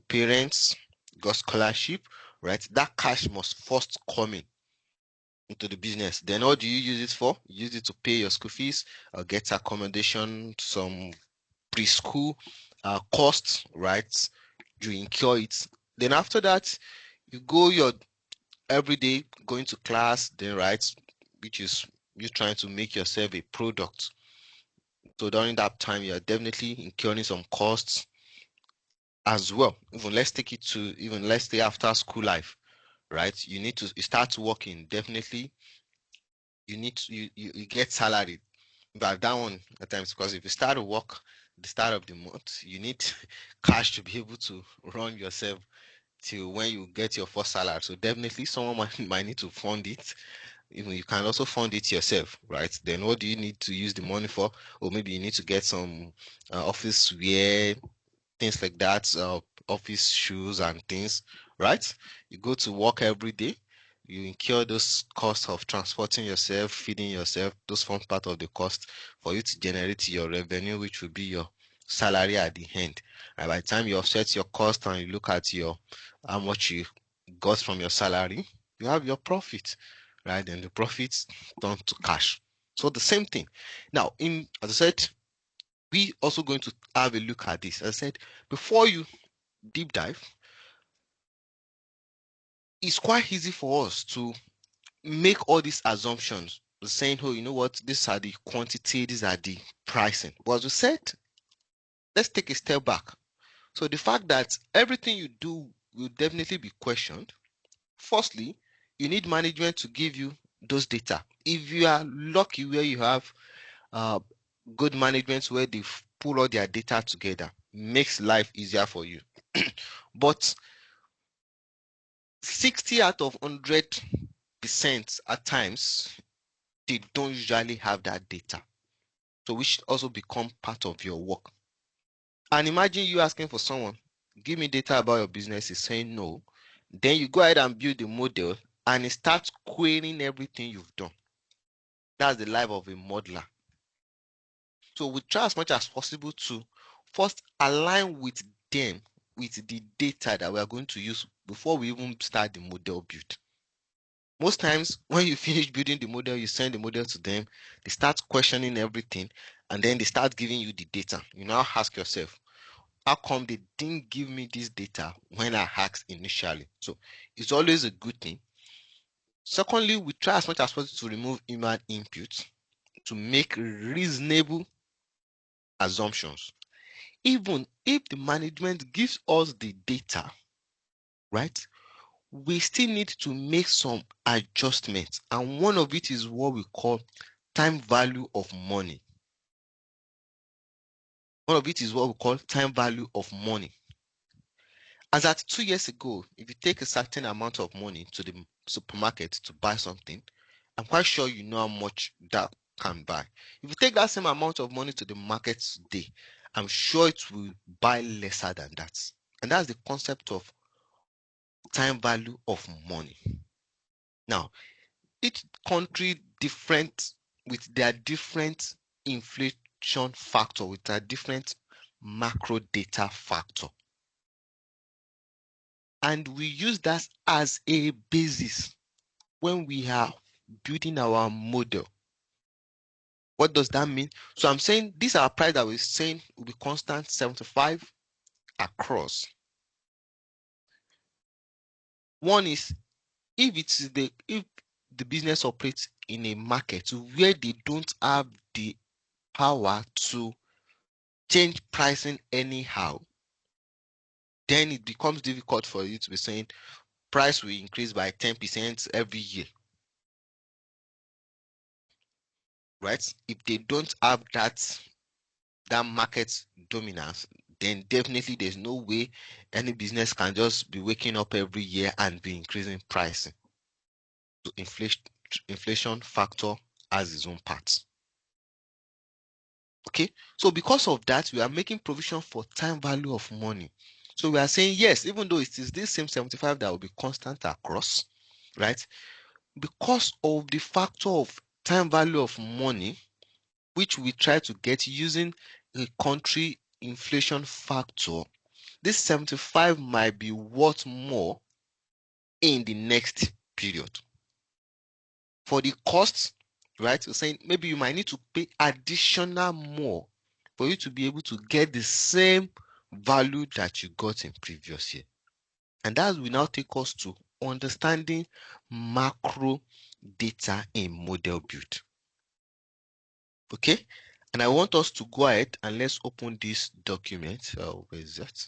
parents got scholarship, right? That cash must first come in into the business. Then what do you use it for? You use it to pay your school fees, get accommodation, some preschool costs, right? You incur it. Then after that, you go your every day going to class, then right, which is you trying to make yourself a product. So during that time, you're definitely incurring some costs as well. Even let's take it to even let's say after school life, right? You start working. Definitely, you need to you get salary. But that one at times because if you start to work the start of the month, you need cash to be able to run yourself till when you get your first salary. So definitely someone might need to fund it. Even you can also fund it yourself, right? Then what do you need to use the money for? Or maybe you need to get some office wear, things like that, office shoes and things, right? You go to work every day, you incur those costs of transporting yourself, feeding yourself, those form part of the cost for you to generate your revenue, which will be your salary at the end. And by the time you offset your cost and you look at your how much you got from your salary, you have your profit, right? And the profits turn to cash. So the same thing. Now, as I said, we also going to have a look at this. As I said, before you deep dive, it's quite easy for us to make all these assumptions, saying, oh, you know what, these are the quantity, these are the pricing. But as we said, let's take a step back. So the fact that everything you do will definitely be questioned. Firstly, you need management to give you those data. If you are lucky where you have uh, good management where they pull all their data together, makes life easier for you. But 60 out of 100% at times, they don't usually have that data. So which should also become part of your work. And imagine you asking for someone, give me data about your business, is saying no. Then you go ahead and build the model and it starts querying everything you've done. That's the life of a modeler. So we try as much as possible to first align with them, with the data that we are going to use before we even start the model build. Most times when you finish building the model, you send the model to them, they start questioning everything, and then they start giving you the data. You now ask yourself, how come they didn't give me this data when I asked initially? So it's always a good thing. Secondly, we try as much as possible to remove human input to make reasonable assumptions. Even if the management gives us the data, right, we still need to make some adjustments. And one of it is what we call time value of money. One of it is what we call time value of money. As at 2 years ago, if you take a certain amount of money to the supermarket to buy something, I'm quite sure you know how much that can buy. If you take that same amount of money to the market today, I'm sure it will buy lesser than that. And that's the concept of time value of money. Now, each country different with their different inflation factor, with their different macro data factor. And we use that as a basis when we are building our model. What does that mean? So I'm saying these are price that we're saying will be constant 75 across. One is if the business operates in a market where they don't have the power to change pricing anyhow, then it becomes difficult for you to be saying price will increase by 10% every year, right? If they don't have that market dominance, then definitely there's no way any business can just be waking up every year and be increasing pricing. So inflation factor has its own parts. Okay, so because of that, we are making provision for time value of money. So we are saying yes, even though it is this same 75 that will be constant across, right? Because of the factor of time value of money, which we try to get using a country inflation factor, this 75 might be worth more in the next period. For the costs, right? We're saying maybe you might need to pay additional more for you to be able to get the same value that you got in previous year. And that will now take us to understanding macro data in model build. Okay, and I want us to go ahead and let's open this document. Where is that?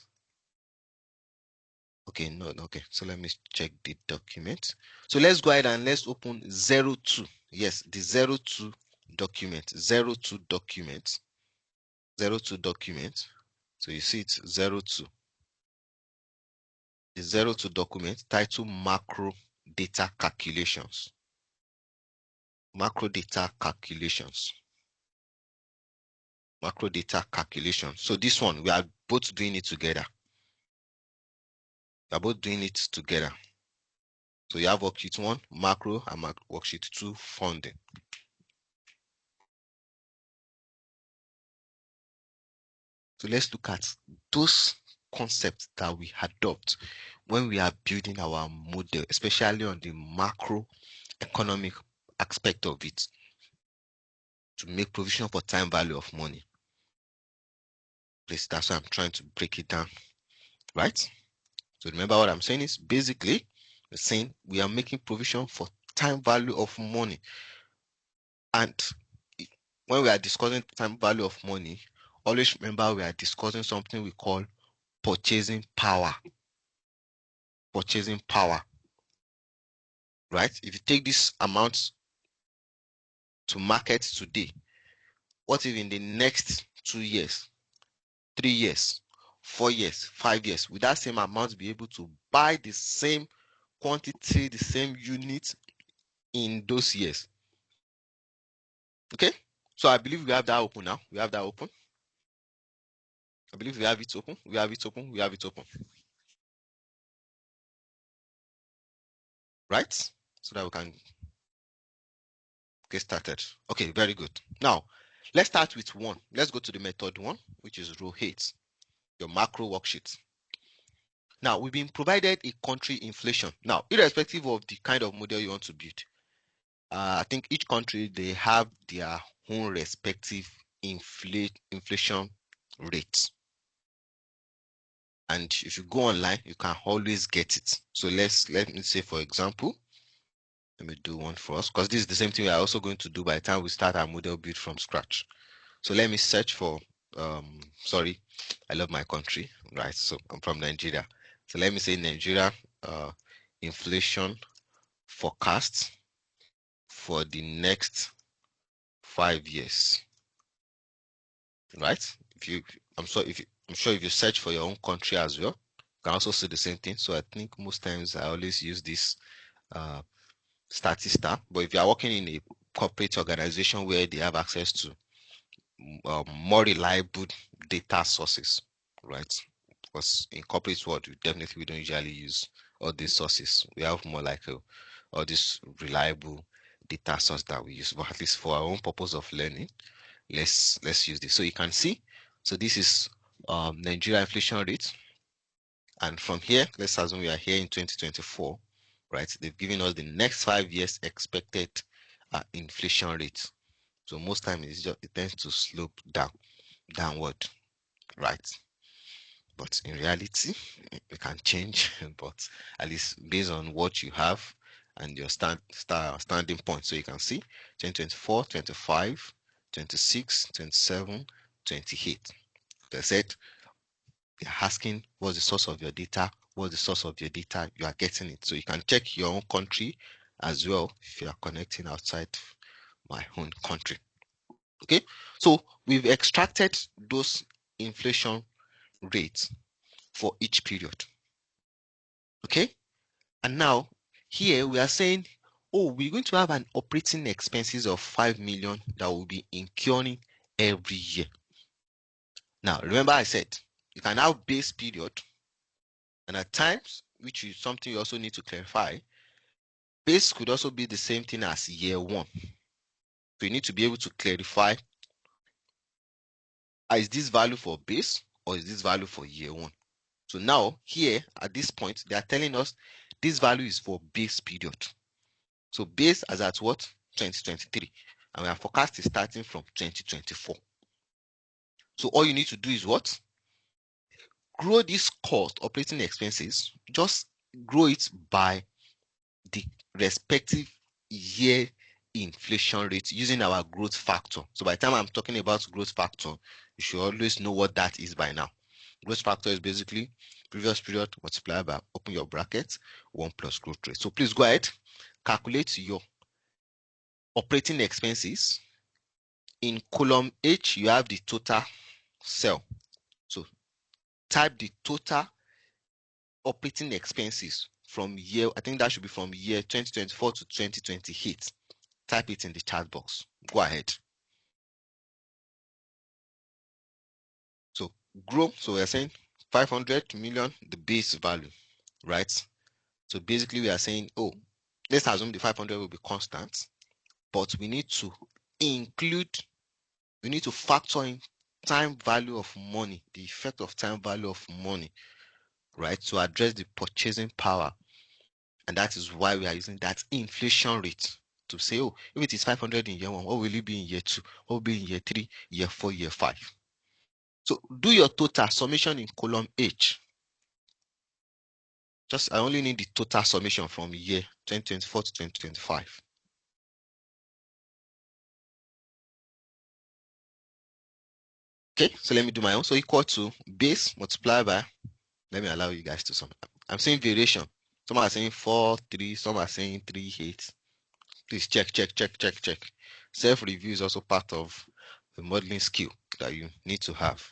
Okay, no, okay. So let me check the document. So let's go ahead and let's open 02. Yes, the 02 document. 02 document. 02 document. So you see it's 02. The 02 document titled Macro Data Calculations. Macro data calculations. Macro data calculations. So this one, we are both doing it together. We are both doing it together. So you have worksheet 1, macro, and worksheet 2, funding. So let's look at those concept that we adopt when we are building our model, especially on the macroeconomic aspect of it, to make provision for time value of money. Please, that's why I'm trying to break it down, right? So remember what I'm saying is basically we're saying we are making provision for time value of money. And when we are discussing time value of money, always remember we are discussing something we call purchasing power. Purchasing power, right? If you take this amount to market today, what if in the next 2 years, 3 years, 4 years, 5 years, with that same amount be able to buy the same quantity, the same unit in those years? Okay, so I believe we have that open now. We have that open. I believe we have it open. We have it open. We have it open. Right? So that we can get started. Okay, very good. Now, let's start with one. Let's go to the method one, which is row 8, your macro worksheet. Now, we've been provided a country inflation. Now, irrespective of the kind of model you want to build, I think each country, they have their own respective inflation rates. And if you go online, you can always get it. So let me say, for example, let me do one for us, because this is the same thing we are also going to do by the time we start our model build from scratch. So let me search for, sorry, I love my country, right? So I'm from Nigeria. So let me say Nigeria inflation forecast for the next 5 years, right? I'm sure if you search for your own country as well, you can also see the same thing. So I think most times I always use this Statista. But if you are working in a corporate organization where they have access to more reliable data sources, right? Because in corporate world, we don't usually use all these sources. We have more like all these reliable data source that we use. But at least for our own purpose of learning, let's use this. So you can see. So this is Nigeria inflation rate, and from here, let's assume we are here in 2024, right? They've given us the next 5 years expected inflation rate. So most times it tends to slope downward, right? But in reality, it can change, but at least based on what you have and your standing point. So you can see 2024, 25, 26, 27, 28. They said they're asking what's the source of your data, what's the source of your data, you are getting it. So you can check your own country as well if you are connecting outside my own country. Okay, so we've extracted those inflation rates for each period. Okay, and now here we are saying, oh, we're going to have an operating expenses of 5 million that will be incurring every year. Now, remember I said you can have base period, and at times, which is something you also need to clarify, base could also be the same thing as year one. So you need to be able to clarify, is this value for base or is this value for year one? So now here at this point, they are telling us this value is for base period. So base as at what? 2023. And our forecast is starting from 2024. So all you need to do is what? Grow this cost, operating expenses, just grow it by the respective year inflation rate using our growth factor. So by the time I'm talking about growth factor, you should always know what that is by now. Growth factor is basically previous period multiplied by, open your bracket, 1 plus growth rate. So please go ahead, calculate your operating expenses. In column H, you have the total cell. So type the total operating expenses from year, I think that should be from year 2024 to 2028. Type it in the chat box. Go ahead. So grow, so we're saying 500 million, the base value, right? So basically we are saying, oh, let's assume the 500 will be constant, but we need to include, we need to factor in time value of money, the effect of time value of money, right, to address the purchasing power. And that is why we are using that inflation rate to say, oh, if it is 500 in year one, what will it be in year two? What will be in year three, year four, year five? So do your total summation in column H. I only need the total summation from year 2024 to 2025. Okay, so let me do my own. So equal to base multiplied by, let me allow you guys to sum. I'm saying variation. Some are saying 4, 3, some are saying 3, 8. Please check, check, check, check, check. Self-review is also part of the modeling skill that you need to have.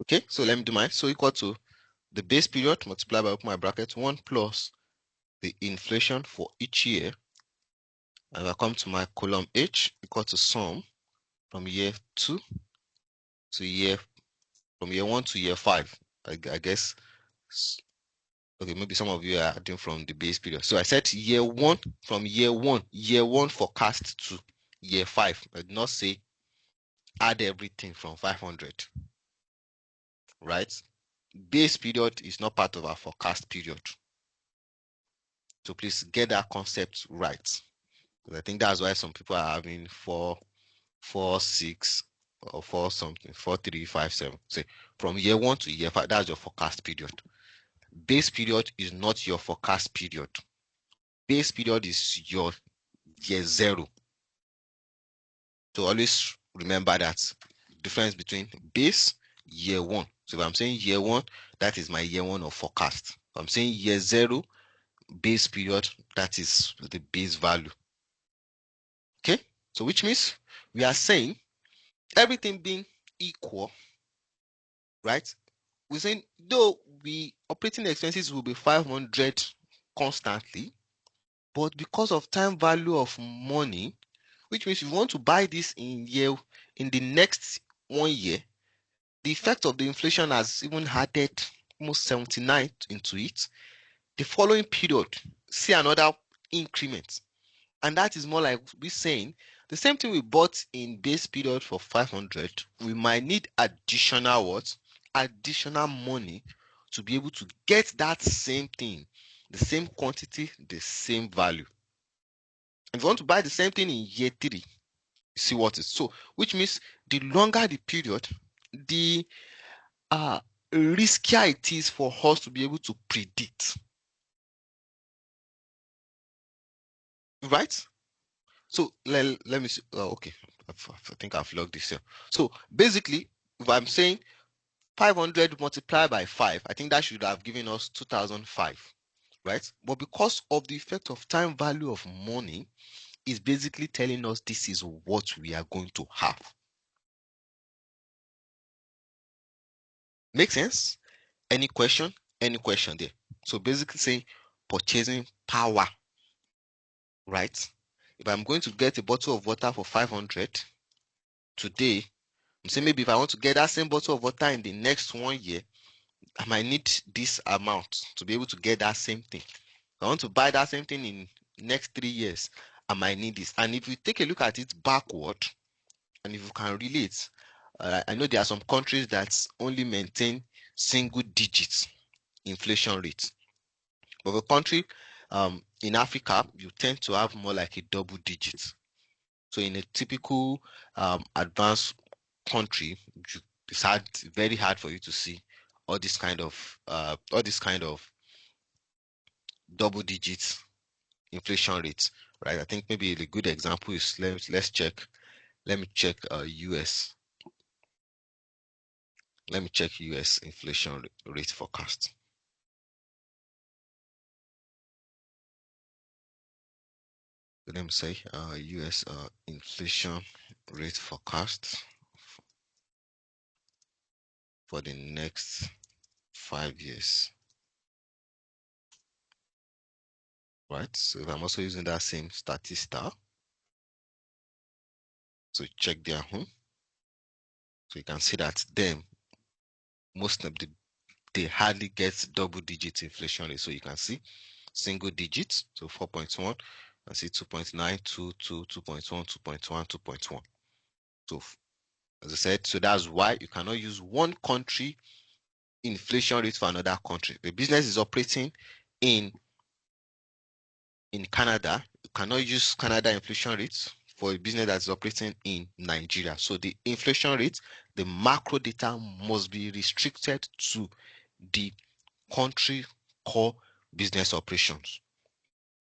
Okay, so let me do mine. So equal to the base period multiplied by, open my bracket, 1 plus the inflation for each year. And I come to my column H equal to sum from year 2 to from year 1 to year 5. I guess, okay, maybe some of you are adding from the base period. So I said year 1, from year 1 forecast to year 5. I did not say add everything from 500, right? Base period is not part of our forecast period. So please get that concept right. Because I think that's why some people are having 4, 6, or 4 something, 4, 3, 5, 7. Say from year 1 to year 5, that's your forecast period. Base period is not your forecast period. Base period is your year 0. So always remember that difference between base, year 1. So if I'm saying year 1, that is my year 1 of forecast. If I'm saying year 0, base period, that is the base value. Okay, so which means we are saying everything being equal, right? We're saying though we operating expenses will be 500 constantly, but because of time value of money, which means if you want to buy this in the next 1 year, the effect of the inflation has even added almost 79 into it. The following period, see another increment. And that is more like we saying the same thing we bought in base period for 500, we might need additional what? Additional money to be able to get that same thing, the same quantity, the same value. If you want to buy the same thing in year 3, you see what is so, which means the longer the period, the riskier it is for us to be able to predict. Right? So let me see. Okay, I think I've logged this here. So basically, if I'm saying 500 multiplied by 5, I think that should have given us 2005, right? But because of the effect of time value of money, is basically telling us this is what we are going to have. Make sense? Any question? Any question there? So basically saying purchasing power, right? If I'm going to get a bottle of water for 500 today, I'm saying maybe if I want to get that same bottle of water in the next 1 year, I might need this amount to be able to get that same thing. If I want to buy that same thing in next 3 years, I might need this. And if you take a look at it backward, and if you can relate, I know there are some countries that only maintain single digits inflation rates. But a country in Africa, you tend to have more like a double digit. So in a typical advanced country, it's very hard for you to see all this kind of double digits inflation rates, right? I think maybe a good example is let's check. Let me check US. Let me check US inflation rate forecast. So let me say US inflation rate forecast for the next 5 years. Right, so if I'm also using that same Statista, so check their home. So you can see that them, most of they hardly get double-digit inflation rate. So you can see single digits, so 4.1, and see 2.9, 2, 2, 2.1, 2.1, 2.1. So as I said, so that's why you cannot use one country inflation rate for another country. The business is operating in Canada, you cannot use Canada inflation rates for a business that's operating in Nigeria. So the inflation rate, the macro data must be restricted to the country core business operations.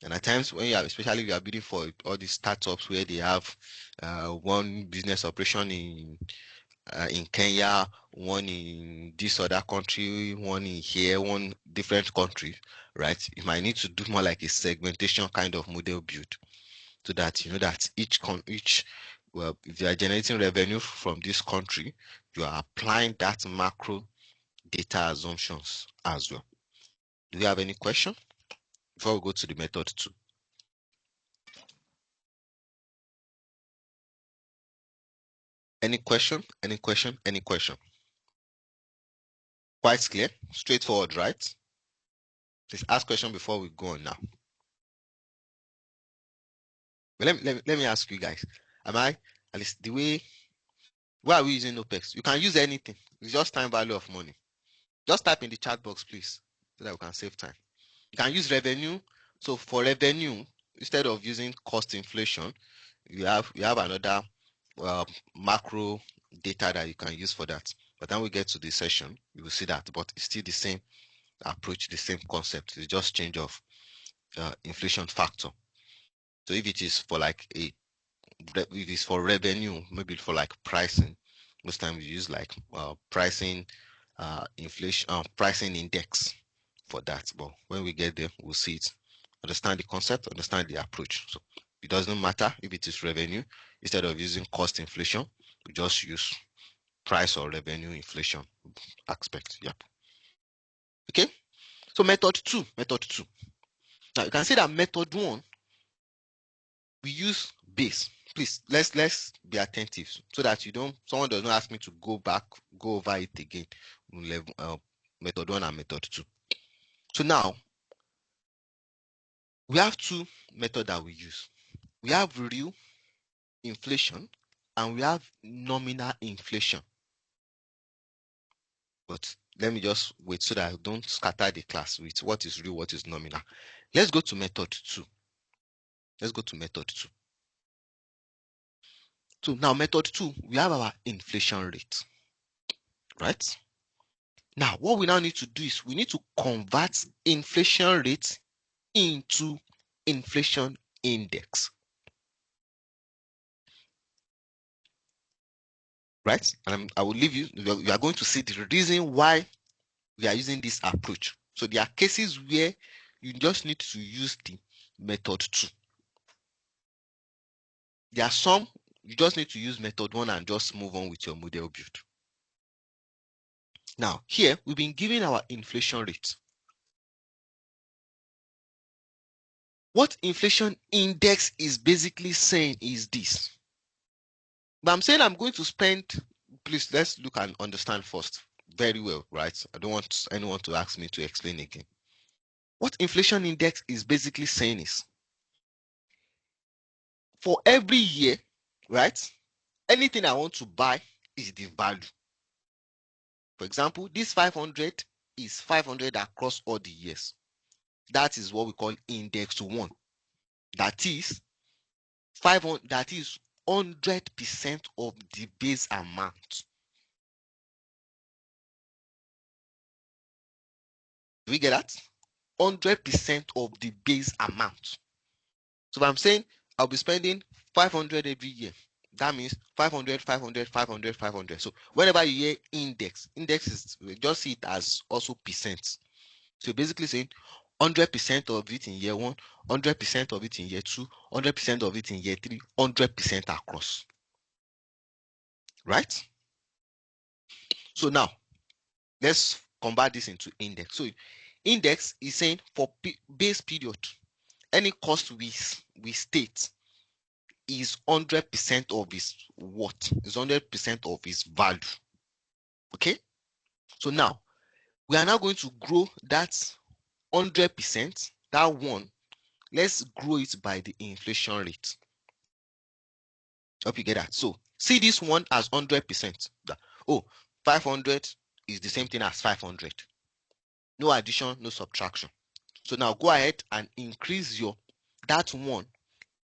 And at times when you are, especially if you are bidding for all these startups where they have one business operation in Kenya, one in this other country, one in here, one different country, right? You might need to do more like a segmentation kind of model build, so that you know that well, if you are generating revenue from this country, you are applying that macro data assumptions as well. Do you have any question before we go to the method 2? Any question? Any question? Any question? Quite clear, straightforward, right? Please ask question before we go on now. But let me ask you guys, am I, at least the way, why are we using OPEX? You can use anything. It's just time value of money. Just type in the chat box, please, so that we can save time. You can use revenue. So for revenue, instead of using cost inflation, you have another macro data that you can use for that. But then we get to the session, you will see that, but it's still the same approach, the same concept. It's just change of inflation factor. So if it is for like if it's for revenue, maybe for like pricing, most times you use like pricing inflation pricing index for that. But when we get there, we'll see it. Understand the concept, understand the approach. So it doesn't matter if it is revenue. Instead of using cost inflation, we just use price or revenue inflation aspect. Yep. Okay. So method two. Now you can see that method 1, we use base. Please let's be attentive so that someone does not ask me to go over it again. Method 1 and method 2. So now we have two methods that we use. We have real inflation and we have nominal inflation. But let me just wait so that I don't scatter the class with what is real, what is nominal. Let's go to method 2. So now method 2, we have our inflation rate, right? Now what we now need to do is we need to convert inflation rate into inflation index, right? And I will leave you are going to see the reason why we are using this approach. So there are cases where you just need to use the method 2. There are some you just need to use method 1 and just move on with your model build. Now here we've been given our inflation rate. What inflation index is basically saying is this. But I'm saying I'm going to spend, please let's look and understand first very well, right? I don't want anyone to ask me to explain again. What inflation index is basically saying is, for every year, right, anything I want to buy is the value. For example, this 500 is 500 across all the years. That is what we call index 1. That is 500, that is 100% of the base amount. Do we get that? 100% of the base amount. So if I'm saying I'll be spending 500 every year, that means 500, 500, 500, 500. So whenever you hear index is, we just see it as also percent. So basically saying 100% of it in year 1, 100% of it in year 2, 100% of it in year 3, 100% across. Right? So now, let's convert this into index. So index is saying for base period, any cost we state is 100% of its what? Is 100% of its value. Okay? So now, we are now going to grow that 100%, that one, let's grow it by the inflation rate. Hope you get that. So see this one as 100%. Oh, 500 is the same thing as 500. No addition, no subtraction. So now go ahead and increase that one,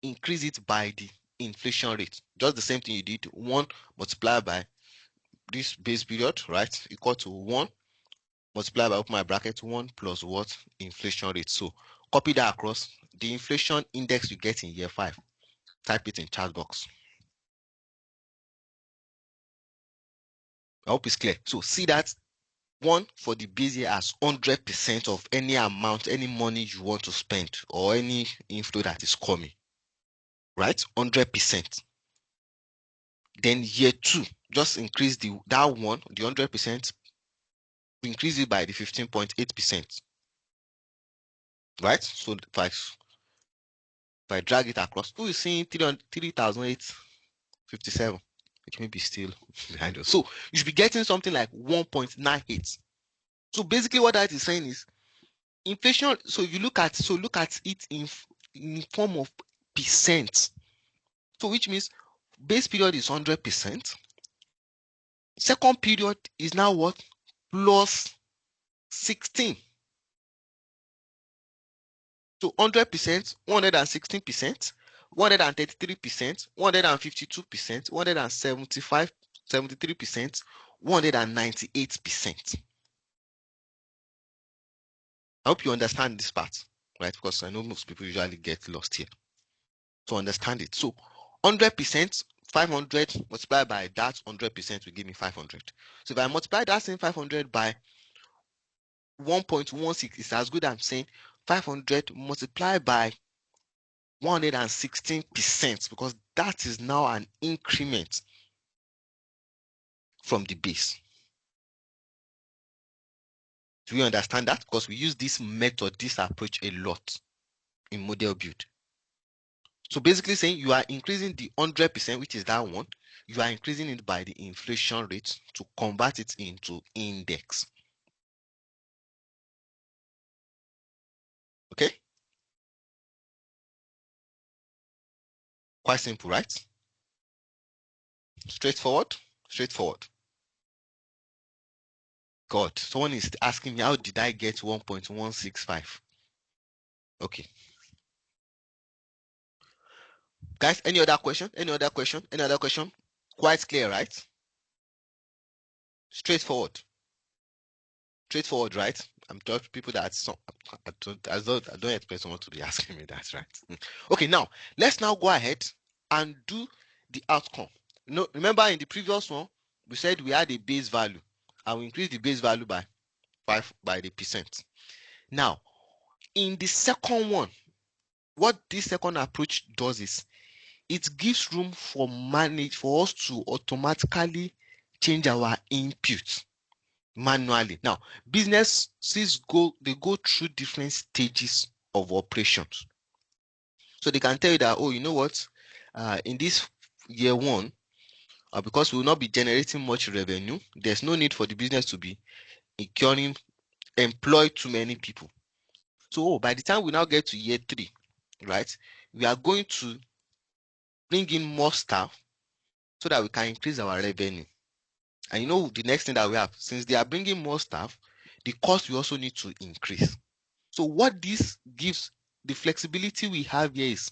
increase it by the inflation rate. Just the same thing you did, 1 multiplied by this base period, right? Equal to 1 multiplied by, open my bracket, 1 plus what? Inflation rate. So copy that across. The inflation index you get in year 5. Type it in chat box. I hope it's clear. So see that one for the base year as 100% of any amount, any money you want to spend or any inflow that is coming, right? 100%. Then year 2, just increase that one, the 100%, increase it by the 15.8%, right? So if I drag it across, who is seeing 3,857, which may be still behind us. So you should be getting something like 1.98. So basically what that is saying is inflation. So you look at it in form of percent. So which means base period is 100%. Second period is now what? Plus 16. So 100%, 116%, 133%, 152%, 175, 73%, 198%. I hope you understand this part, right? Because I know most people usually get lost here. So understand it. So 100%, 500 multiplied by that 100% will give me 500. So if I multiply that same 500 by 1.16, it's as good as I'm saying 500 multiplied by 116%, because that is now an increment from the base. Do you understand that? Because we use this method, this approach a lot in model build. So basically saying you are increasing the 100%, which is that one, you are increasing it by the inflation rate to convert it into index. Okay? Quite simple, right? Straightforward? Straightforward. God, someone is asking me, how did I get 1.165? Okay. Guys, any other question? Any other question? Any other question? Quite clear, right? Straightforward. Straightforward, right? I'm talking to people that I don't expect someone to be asking me that, right? Okay, now let's now go ahead and do the outcome. No, remember in the previous one, we said we had a base value and we increased the base value by 5 by the percent. Now, in the second one, what this second approach does is it gives room for us to automatically change our input manually. Now, businesses go through different stages of operations. So they can tell you that, oh, you know what, in this year 1, because we will not be generating much revenue, there's no need for the business to be employ too many people. So by the time we now get to year 3, right, we are going to bring in more staff so that we can increase our revenue. And you know the next thing that we have, since they are bringing more staff, the cost we also need to increase. So what this gives, the flexibility we have here is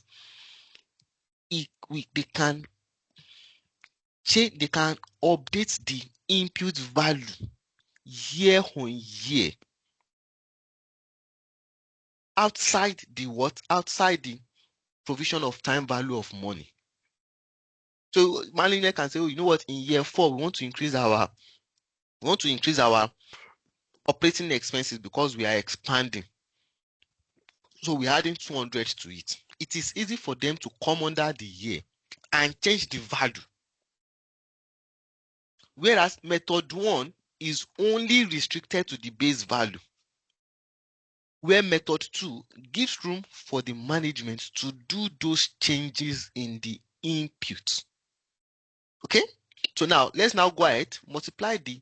they can update the input value year on year outside the provision of time value of money. So manager can say, oh, you know what, in year 4 we want to increase our operating expenses because we are expanding. So we're adding 200 to it. It is easy for them to come under the year and change the value. Whereas method 1 is only restricted to the base value, where method 2 gives room for the management to do those changes in the input. Okay, so now let's now go ahead, multiply the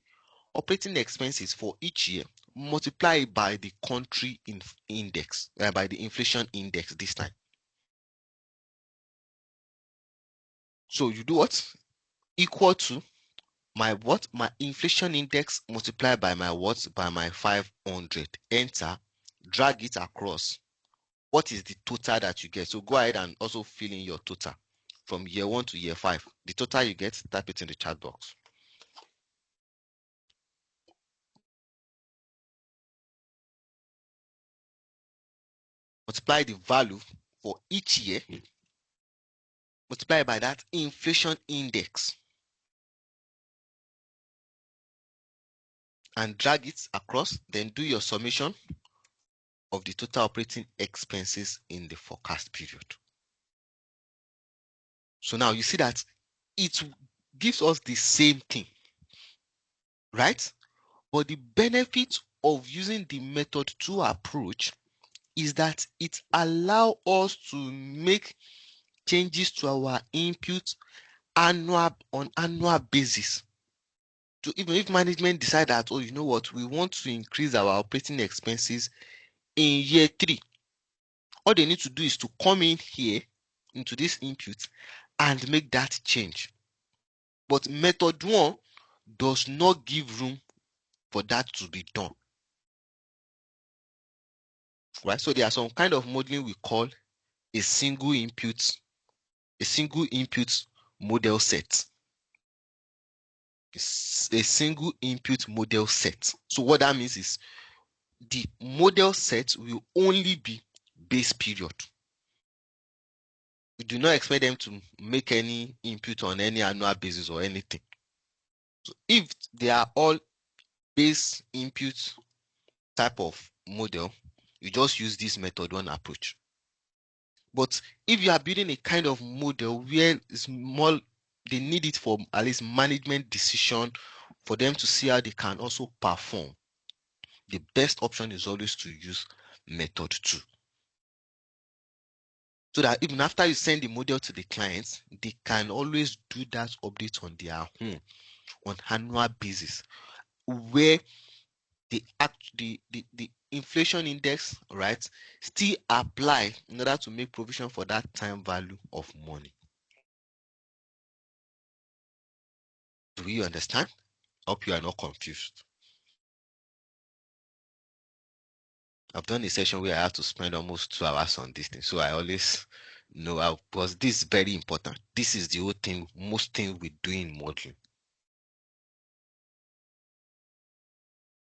operating expenses for each year, multiply it by the country index, by the inflation index this time. So you do what? Equal to my what? My inflation index multiplied by my what? By my 500. Enter, drag it across. What is the total that you get? So go ahead and also fill in your total from year 1 to year 5. The total you get, type it in the chat box. Multiply the value for each year, multiply by that inflation index, and drag it across. Then do your summation of the total operating expenses in the forecast period. So now you see that it gives us the same thing, right? But the benefit of using the method 2 approach is that it allows us to make changes to our input on annual basis. So even if management decide that, oh, you know what, we want to increase our operating expenses in year 3, all they need to do is to come in here into this input and make that change. But method 1 does not give room for that to be done. Right? So there are some kind of modeling we call a single input model set. It's a single input model set. So what that means is the model set will only be base period. We do not expect them to make any input on any annual basis or anything. So if they are all base input type of model, you just use this method 1 approach. But if you are building a kind of model where it's more, they need it for at least management decision, for them to see how they can also perform, the best option is always to use method 2. So that even after you send the model to the clients, they can always do that update on their own on annual basis, where the inflation index, right, still apply in order to make provision for that time value of money. Do you understand? Hope you are not confused. I've done a session where I have to spend almost 2 hours on this thing, so I always know because this is very important. This is the whole thing, most things we do in modeling.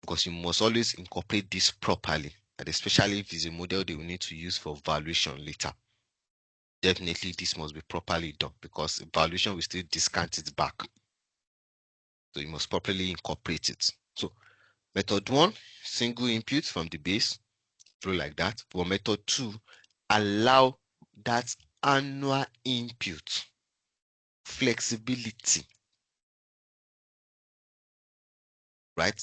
Because you must always incorporate this properly, and especially if it's a model they will need to use for valuation later. Definitely this must be properly done, because valuation will still discount it back. So you must properly incorporate it. So method 1, single input from the base, through like that. For method 2, allow that annual input flexibility, right?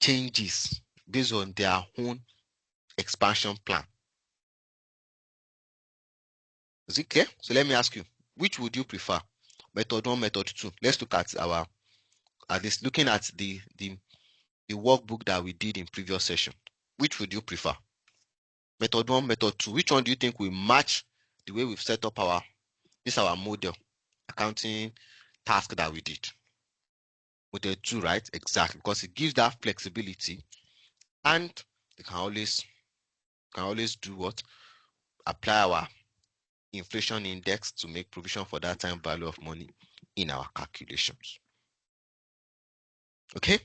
Changes based on their own expansion plan. Is it clear? So let me ask you, which would you prefer? Method 1, method 2. Let's look at least looking at the workbook that we did in previous session. Which would you prefer? Method 1, method 2. Which one do you think will match the way we've set up our model accounting task that we did? Model 2, right? Exactly, because it gives that flexibility, and you can always do what? Apply our inflation index to make provision for that time value of money in our calculations. Okay,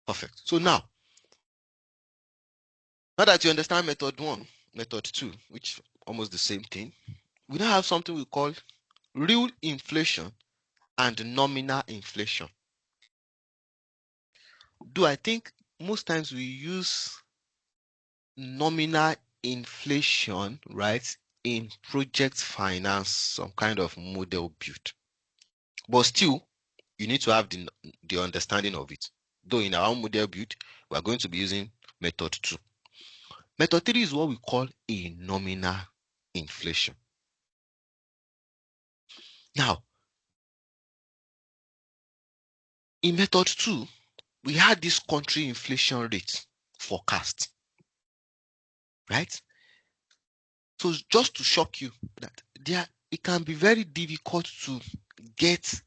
perfect. So now that you understand method 1, method 2, which almost the same thing, we now have something we call real inflation and nominal inflation. Do I think most times we use nominal inflation, right, in project finance, some kind of model build. But still, you need to have the understanding of it. Though in our model build, we are going to be using method 2. Method 3 is what we call a nominal inflation. Now, in method 2, we had this country inflation rate forecast, right? So just to shock you that it can be very difficult to get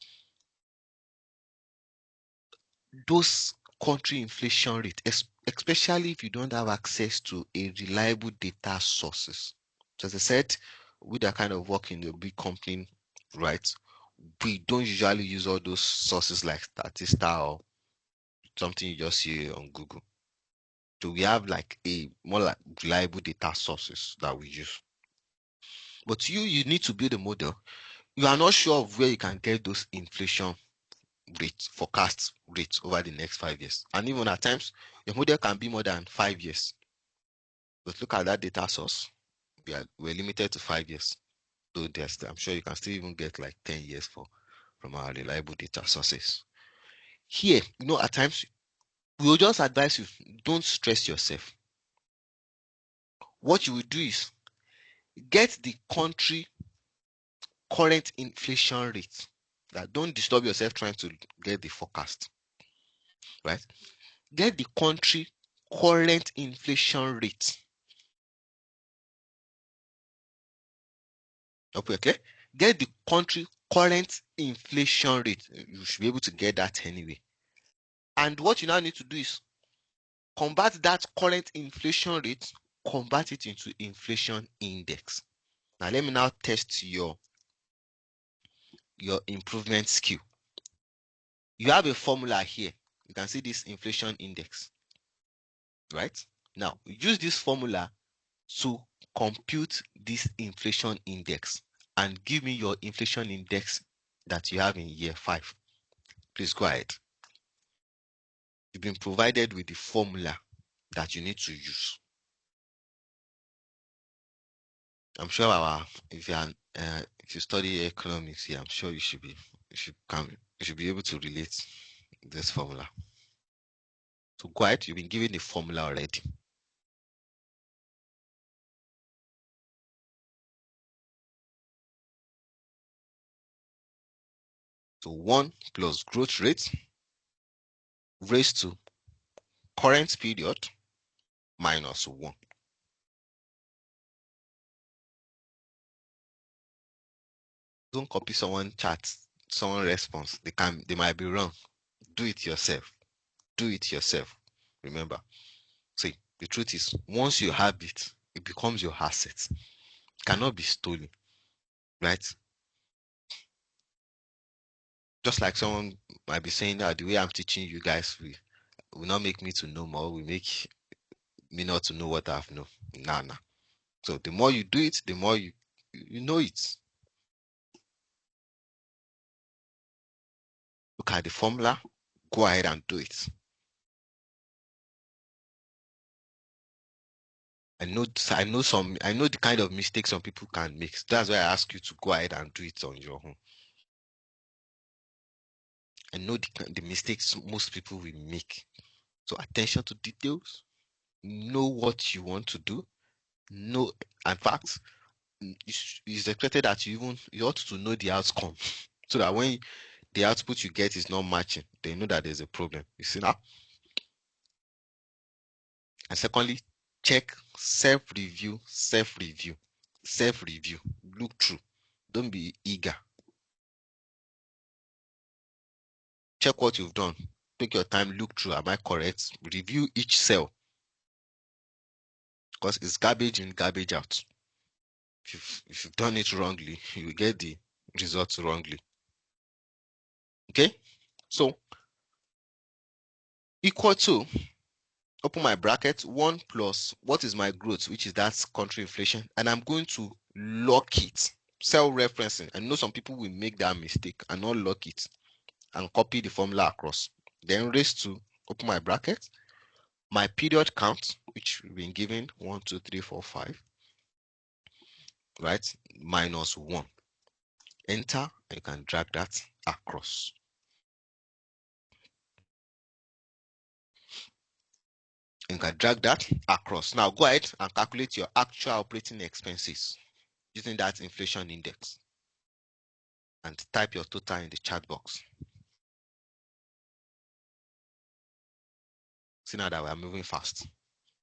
those country inflation rate, especially if you don't have access to a reliable data sources. So as I said, with that kind of work in the big company, right? We don't usually use all those sources like Statista or something you just see on Google. So we have like a more like reliable data sources that we use. But you need to build a model. You are not sure of where you can get those inflation rates, forecast rates over the next 5 years. And even at times, your model can be more than 5 years. But look at that data source. We're limited to 5 years. So I'm sure you can still even get like 10 years from our reliable data sources. Here, at times we will just advise you, don't stress yourself. What you will do is get the country current inflation rate. That don't disturb yourself trying to get the forecast, right? Get the country current inflation rate. Okay? Get the country current inflation rate. You should be able to get that anyway. And what you now need to do is convert that current inflation rate, convert it into inflation index. Now let me now test your improvement skill. You have a formula here. You can see this inflation index, right? Now use this formula to compute this inflation index and give me your inflation index that you have in year 5. Please go ahead. You've been provided with the formula that you need to use. I'm sure if you study economics here, I'm sure you should be able to relate this formula. So go ahead, you've been given the formula already. So 1 plus growth rate raised to current period minus 1. Don't copy someone chat, someone response. They might be wrong. Do it yourself. Do it yourself. Remember. See, the truth is, once you have it, it becomes your asset. It cannot be stolen, right? Just like someone might be saying that the way I'm teaching you guys will not make me to know more, will make me not to know what I've known. Nah. So the more you do it, the more you know it. Look at the formula, go ahead and do it. I know the kind of mistakes some people can make. So that's why I ask you to go ahead and do it on your own. I know the mistakes most people will make. So attention to details, know what you want to do, know, in fact, it's expected that you ought to know the outcome so that when the output you get is not matching, they know that there's a problem. You see now? And secondly, check self-review. Look through. Don't be eager. Check what you've done. Take your time, look through. Am I correct? Review each cell because it's garbage in, garbage out. If you've done it wrongly, you will get the results wrongly. Okay? So equal to, open my bracket, 1 plus what is my growth, which is that country inflation, and I'm going to lock it. Cell referencing. I know some people will make that mistake and not lock it and copy the formula across. Then raise to, open my bracket, my period count, which we've been given 1, 2, 3, 4, 5, right? Minus 1. Enter, and you can drag that across. You can drag that across. Now go ahead and calculate your actual operating expenses using that inflation index. and type your total in the chat box. See now that we are moving fast.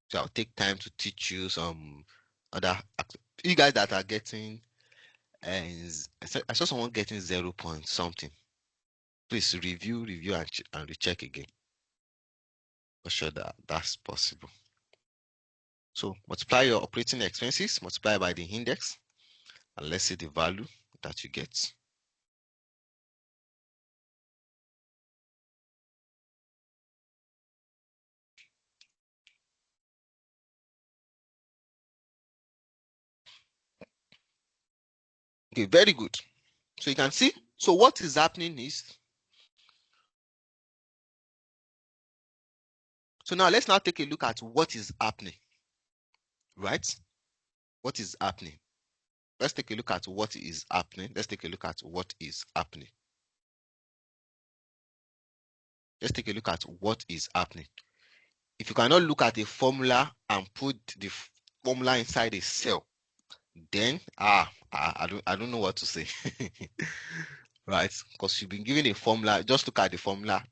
So I'll take time to teach you some other, you guys that are getting, I saw someone getting 0 point something. Please review and recheck again. For sure that that's possible. So multiply your operating expenses, multiply by the index, and let's see the value that you get. Okay, very good. So you can see, so what is happening is, so now let's now take a look at what is happening, right? What is happening? Let's take a look at what is happening. Let's take a look at what is happening. Let's take a look at what is happening. If you cannot look at a formula and put the formula inside a cell, then I don't know what to say. Right? Because you've been given a formula, just look at the formula,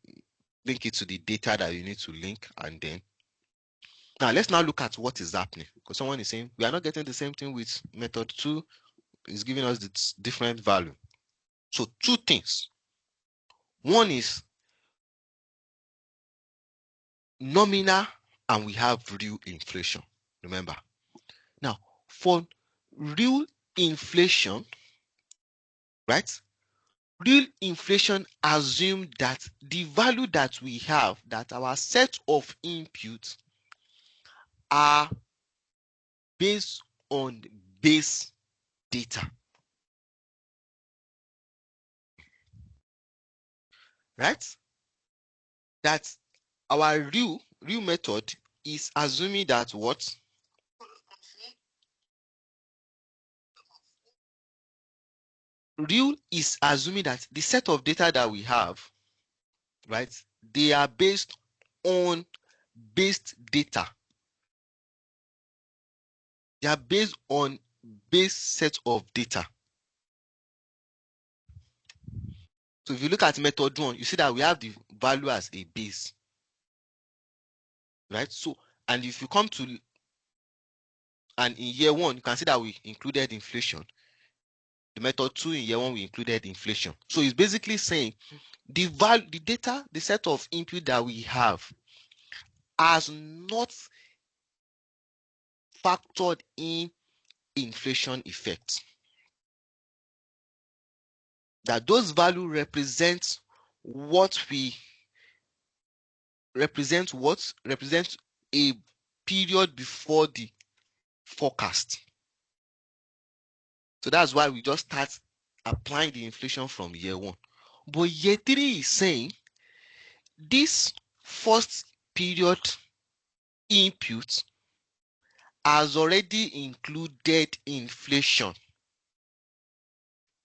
link it to the data that you need to link, and then now let's now look at what is happening. Because someone is saying we are not getting the same thing with method 2, is giving us this different value. So two things. One is nominal and we have real inflation. Remember. Now, for real inflation, right? Real inflation assumes that the value that we have, that our set of inputs are based on base data, right? That our real method is assuming that what? Real is assuming that the set of data that we have, right, they are based on based data. They are based on base set of data. So if you look at method 1, you see that we have the value as a base, right? So, and if you come to, and in year 1, you can see that we included inflation. The method 2, in year 1, we included inflation. So it's basically saying the value, the data, the set of input that we have has not factored in inflation effects. That those values represent what we represent a period before the forecast. So that's why we just start applying the inflation from year 1. But year 3 is saying this first period input has already included inflation.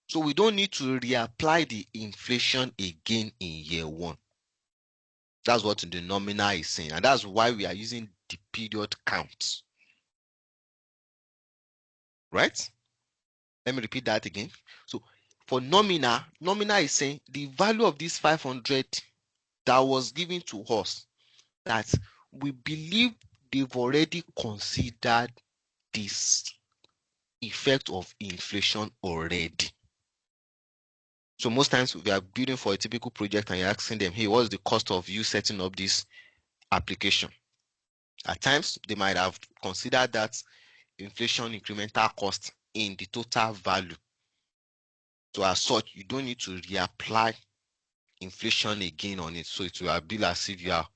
So we don't need to reapply the inflation again in year 1. That's what the nominal is saying. And that's why we are using the period count. Right? Let me repeat that again. So for nominal is saying the value of this 500 that was given to us, that we believe they've already considered this effect of inflation already. So most times we are building for a typical project and you're asking them, hey, what's the cost of you setting up this application? At times, they might have considered that inflation incremental cost in the total value. So as such, you don't need to reapply inflation again on it. So it will be as if you are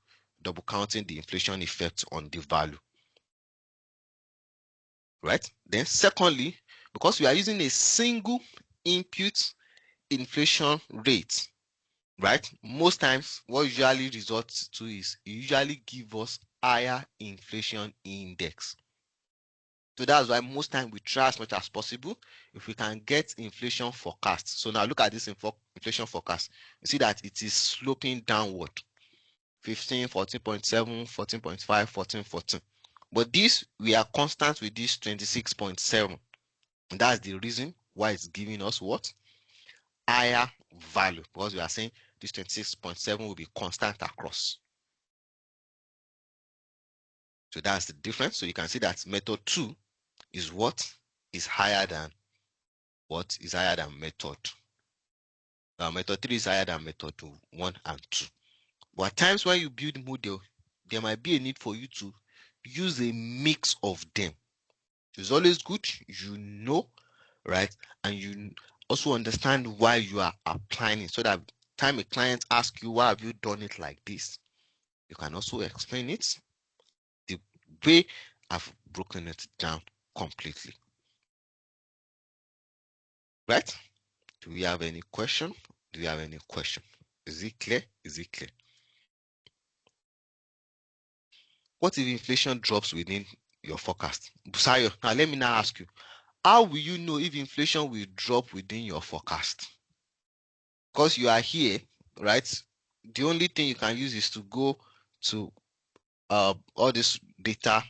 double counting the inflation effect on the value. Right? Then secondly, because we are using a single input inflation rate, right? Most times what usually results to is it usually give us higher inflation index. So that's why most times we try as much as possible if we can get inflation forecast. So now look at this inflation forecast. You see that it is sloping downward. 15, 14.7, 14.5, 14, 14. But this, we are constant with this 26.7. That's the reason why it's giving us what? higher value because we are saying this 26.7 will be constant across. So that's the difference. So you can see that method 2 is what is higher than method. Method 3 is higher than method 1 and 2. But at times when you build model, there might be a need for you to use a mix of them. It's always good, right? And you also understand why you are applying it, so that time a client asks you, why have you done it like this? You can also explain it the way I've broken it down completely. Right? Do we have any question? Do you have any question? Is it clear? Is it clear? What if inflation drops within your forecast? Busayo, now let me now ask you, how will you know if inflation will drop within your forecast? Because you are here, right? The only thing you can use is to go to all this data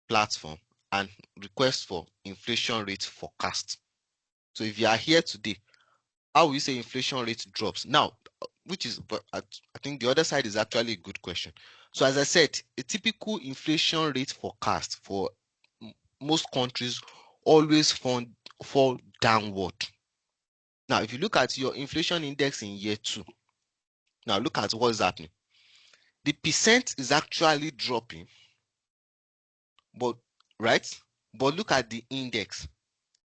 platform and request for inflation rate forecast. So if you are here today, how will you say inflation rate drops? Now, but I think the other side is actually a good question. So as I said, a typical inflation rate forecast for most countries always fall downward. Now, if you look at your inflation index in year 2, now look at what is happening. The percent is actually dropping, but right? But look at the index.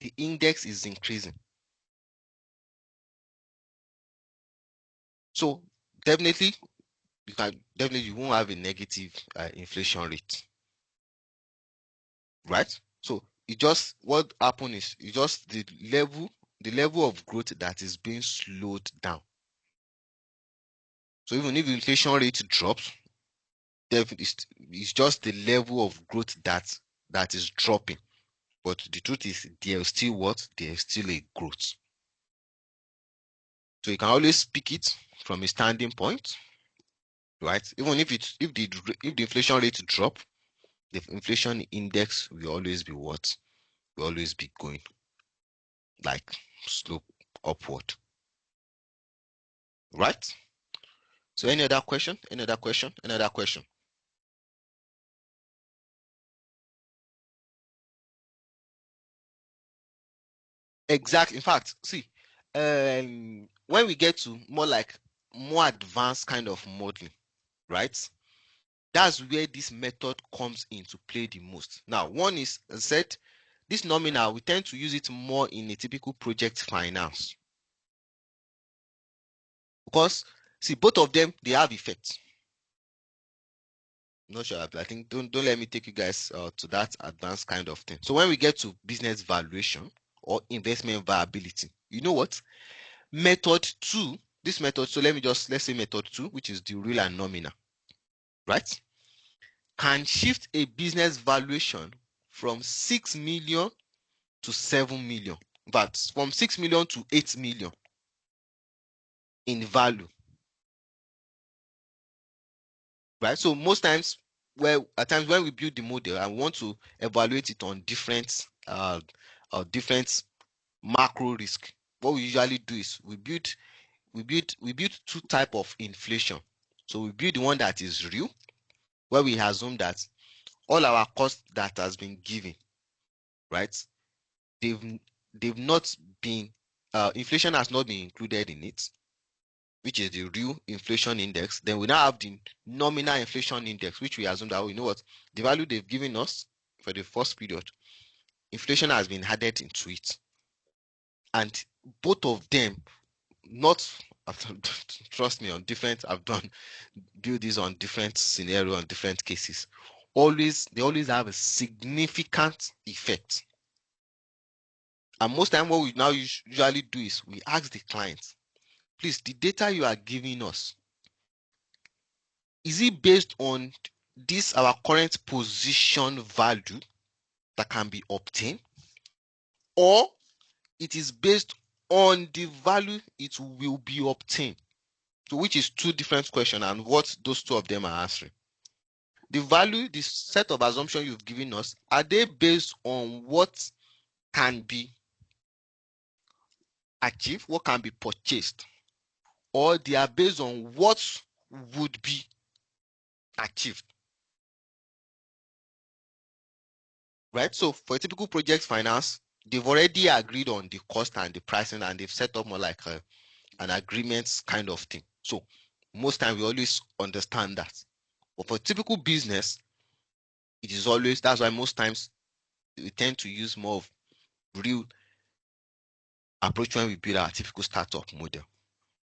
The index is increasing. So definitely you won't have a negative inflation rate, right? So what happened is just the level of growth that is being slowed down. So even if inflation rate drops, it's just the level of growth that is dropping. But the truth is there's still a growth. So you can always pick it from a standing point, right? Even if the inflation rate drop, the inflation index will always be what? Will always be going like slope upward. Right? So any other question? Any other question? Any other question? Exactly. In fact, see, when we get to more advanced kind of modeling, right? That's where this method comes into play the most. Now, one is, as I said, this nominal, we tend to use it more in a typical project finance. Because, see, both of them, they have effects. I'm not sure. I think don't let me take you guys to that advanced kind of thing. So when we get to business valuation or investment viability, you know what? Method 2, this method, so let's say method 2, which is the real and nominal, right? Can shift a business valuation from 6 million to 7 million, but from 6 million to 8 million in value, right? So most times, at times when we build the model and want to evaluate it on different macro risk, what we usually do is we build two type of inflation. So we build the one that is real, where we assume that all our cost that has been given, right? They've they've not been inflation has not been included in it, which is the real inflation index. Then we now have the nominal inflation index, which we assume that, oh, you know what, the value they've given us for the first period, inflation has been added into it. And both of them, not trust me, I've done build this on different scenario and different cases. They always have a significant effect. And most time what we now usually do is we ask the client, please, the data you are giving us, is it based on this our current position value that can be obtained, or it is based on the value it will be obtained? So which is two different questions, and what those two of them are answering. The value, the set of assumptions you've given us, are they based on what can be achieved, what can be purchased, or they are based on what would be achieved. Right? So for a typical project finance, they've already agreed on the cost and the pricing, and they've set up more like an agreement kind of thing. So most times we always understand that. But for typical business, it is always, that's why most times we tend to use more of real approach when we build our typical startup model.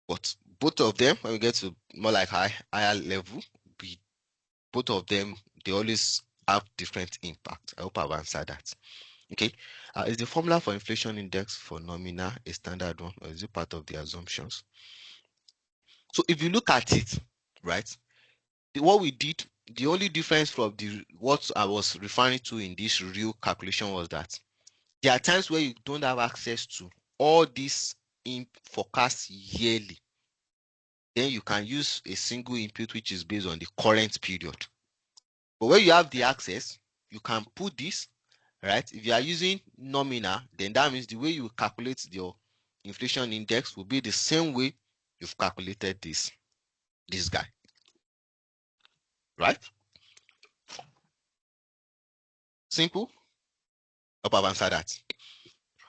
But both of them, when we get to more like higher level, we both of them, they always have different impact. I hope I've answered that. Okay. Is the formula for inflation index for nominal a standard one, or is it part of the assumptions? So if you look at it, right, what we did, the only difference from the what I was referring to in this real calculation was that there are times where you don't have access to all these in forecasts yearly. Then you can use a single input which is based on the current period. But when you have the access, you can put this, right? If you are using nominal, then that means the way you calculate your inflation index will be the same way you've calculated this guy, right? Simple. Hope I've answered that.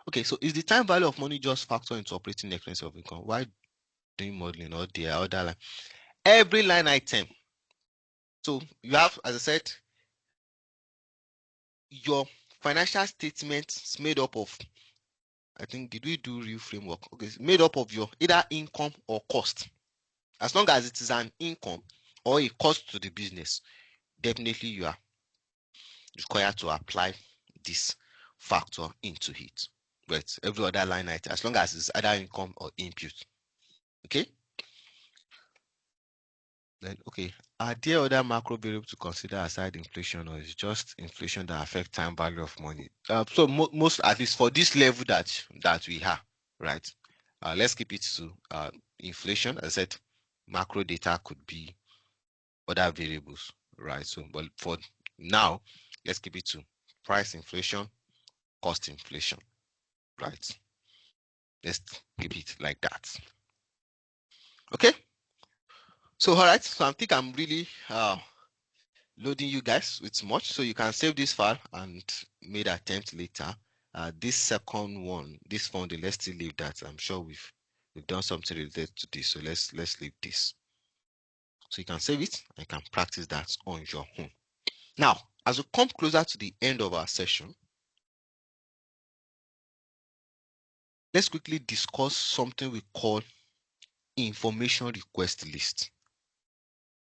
Okay, so is the time value of money just factor into operating expense of income? Why doing modeling or the other line? Every line item. So you have, as I said, your financial statement is made up of, I think, did we do real framework? Okay, it's made up of your either income or cost. As long as it is an income or a cost to the business, definitely you are required to apply this factor into it. But every other line item, as long as it's either income or input. Okay? Then, okay, are there other macro variables to consider aside inflation, or is it just inflation that affects time value of money? So most, at least for this level that we have, right? Let's keep it to inflation. As I said, macro data could be other variables, right? So, but for now, let's keep it to price inflation, cost inflation, right? Let's keep it like that. Okay. So, all right. So I think I'm really loading you guys with much, so you can save this file and make the attempt later. This second one, this founding, let's still leave that. I'm sure we've done something related to this, so let's leave this. So you can save it and you can practice that on your own. Now, as we come closer to the end of our session, let's quickly discuss something we call information request list,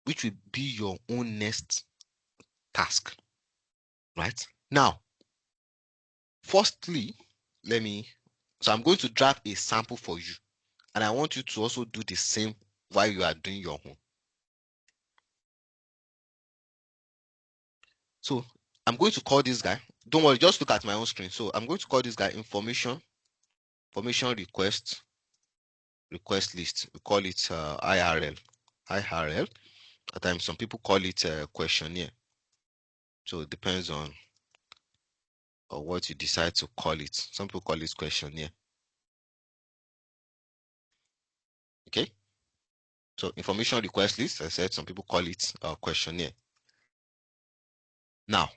which will be your own next task, right? Now, firstly, so I'm going to draft a sample for you, and I want you to also do the same while you are doing your own. So I'm going to call this guy. Don't worry, just look at my own screen. So I'm going to call this guy information request list. We call it IRL. IRL. At times, some people call it questionnaire. So it depends on what you decide to call it. Some people call it questionnaire. Okay. So information request list, I said some people call it questionnaire. Now,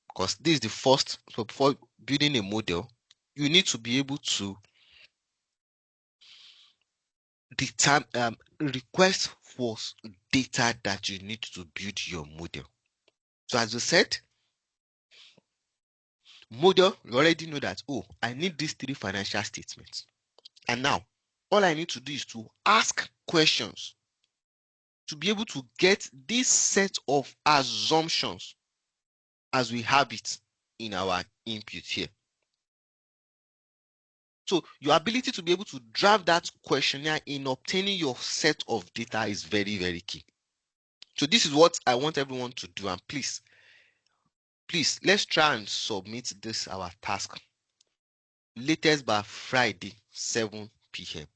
because this is the first, so before building a model, you need to be able to request for data that you need to build your model. So as you said, model, you already know that, oh, I need these 3 financial statements. And now, all I need to do is to ask questions to be able to get this set of assumptions as we have it in our input here. So your ability to be able to draft that questionnaire in obtaining your set of data is very, very key. So this is what I want everyone to do. And please, let's try and submit this, our task, latest by Friday, 7 p.m.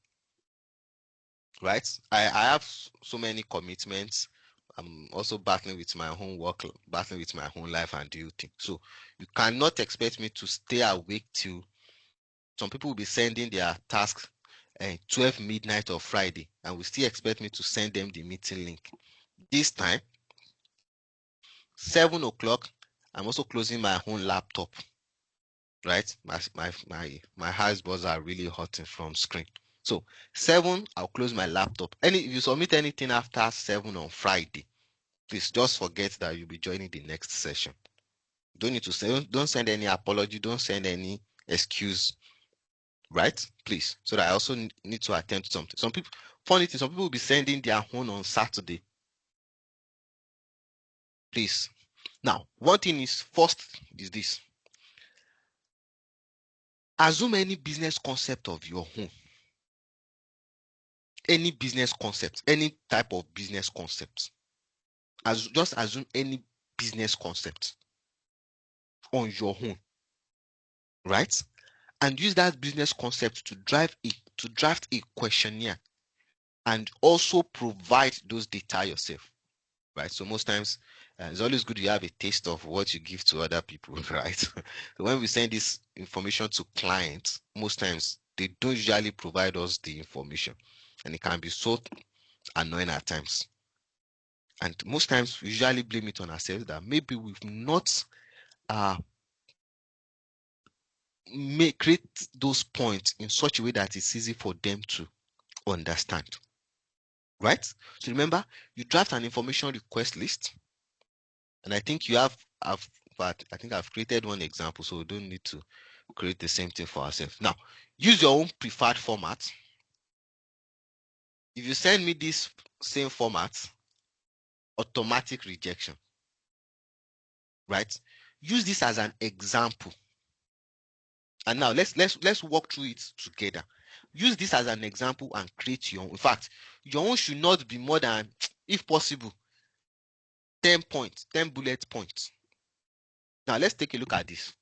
Right? I have so many commitments. I'm also battling with my own work, battling with my own life and duty. So you cannot expect me to stay awake till Some people will be sending their tasks 12 midnight of Friday and will still expect me to send them the meeting link. This time, 7 o'clock, I'm also closing my own laptop, right? My eyes buds are really hurting from screen. So 7, I'll close my laptop. If you submit anything after 7 on Friday, please just forget that you'll be joining the next session. Don't need to send, don't send any apology, don't send any excuse, right? Please. So that I also need to attend to something. Some people, funny thing, some people will be sending their own on Saturday. Please. Now, one thing is first is this. Assume any business concept of your own. Any business concept, any type of business concept. Just assume any business concept on your own, right? And use that business concept to draft a questionnaire and also provide those data yourself, right? So most times it's always good you have a taste of what you give to other people, right? So when we send this information to clients, most times they don't usually provide us the information, and it can be so annoying at times. And most times we usually blame it on ourselves that maybe we've not create those points in such a way that it's easy for them to understand, right? So remember, you draft an information request list, and I think I think I've created one example, so we don't need to create the same thing for ourselves. Now, use your own preferred format. If you send me this same format, automatic rejection, right? Use this as an example. And now let's walk through it together. Use this as an example and create your own. In fact, your own should not be more than, if possible, 10 points, 10 bullet points. Now let's take a look at this.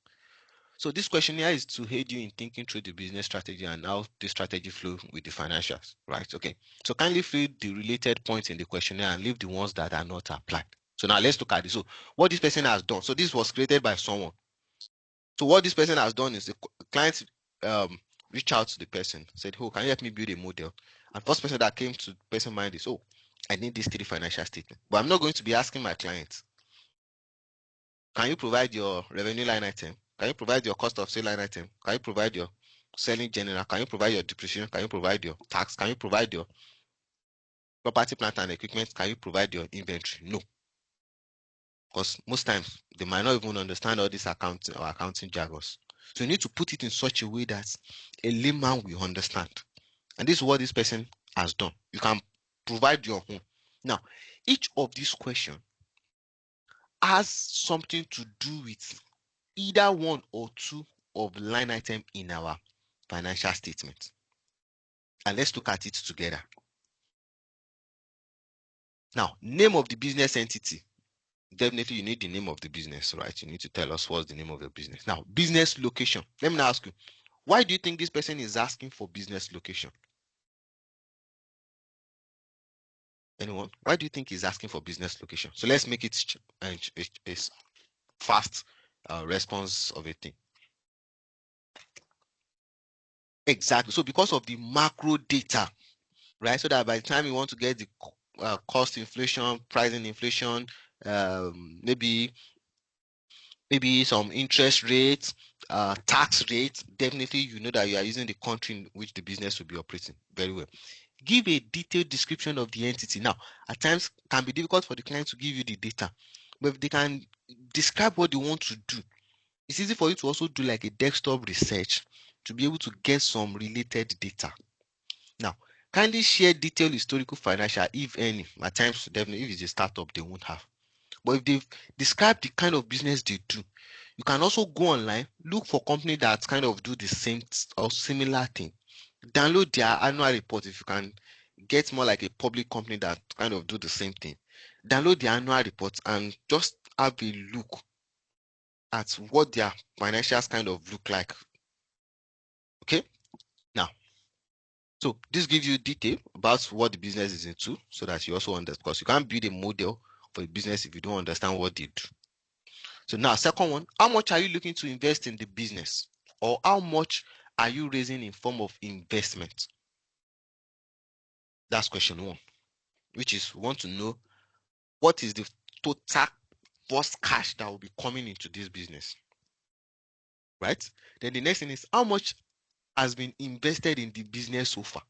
So this questionnaire is to aid you in thinking through the business strategy and how the strategy flow with the financials, right? Okay. So kindly fill the related points in the questionnaire and leave the ones that are not applied. So now let's look at this. So what this person has done. So this was created by someone. So what this person has done is the client reach out to the person, said, "Oh, can you help me build a model?" And first person that came to the person's mind is, "Oh, I need these 3 financial statements." But I'm not going to be asking my clients, "Can you provide your revenue line item? Can you provide your cost of sale line item? Can you provide your selling general? Can you provide your depreciation? Can you provide your tax? Can you provide your property, plant and equipment? Can you provide your inventory?" No, because most times they might not even understand all these accounting jargons. So you need to put it in such a way that a layman will understand. And this is what this person has done. You can provide your own. Now, each of these questions has something to do with either one or two of line item in our financial statement. And let's look at it together. Now, name of the business entity. Definitely you need the name of the business, right? You need to tell us what's the name of your business. Now, business location. Let me now ask you, why do you think this person is asking for business location? Anyone? Why do you think he's asking for business location? So let's make it a fast response of a thing. Exactly. So because of the macro data, right? So that by the time you want to get the cost inflation, pricing inflation, maybe some interest rates, tax rates, definitely you know that you are using the country in which the business will be operating very well. Give a detailed description of the entity. Now, at times it can be difficult for the client to give you the data, but if they can describe what they want to do, it's easy for you to also do like a desktop research to be able to get some related data. Now, kindly share detailed historical financial, if any. At times, definitely, if it's a startup, they won't have. But if they've described the kind of business they do, you can also go online, look for company that kind of do the same or similar thing. Download their annual report if you can get more like a public company that kind of do the same thing. Download the annual report and just have a look at what their financials kind of look like. Okay, now, so this gives you detail about what the business is into so that you also understand, because you can't build a model for a business if you don't understand what they do. So now, second one, how much are you looking to invest in the business, or how much are you raising in form of investment? That's question one, which is we want to know what is the total first cash that will be coming into this business, right? Then the next thing is how much has been invested in the business so far.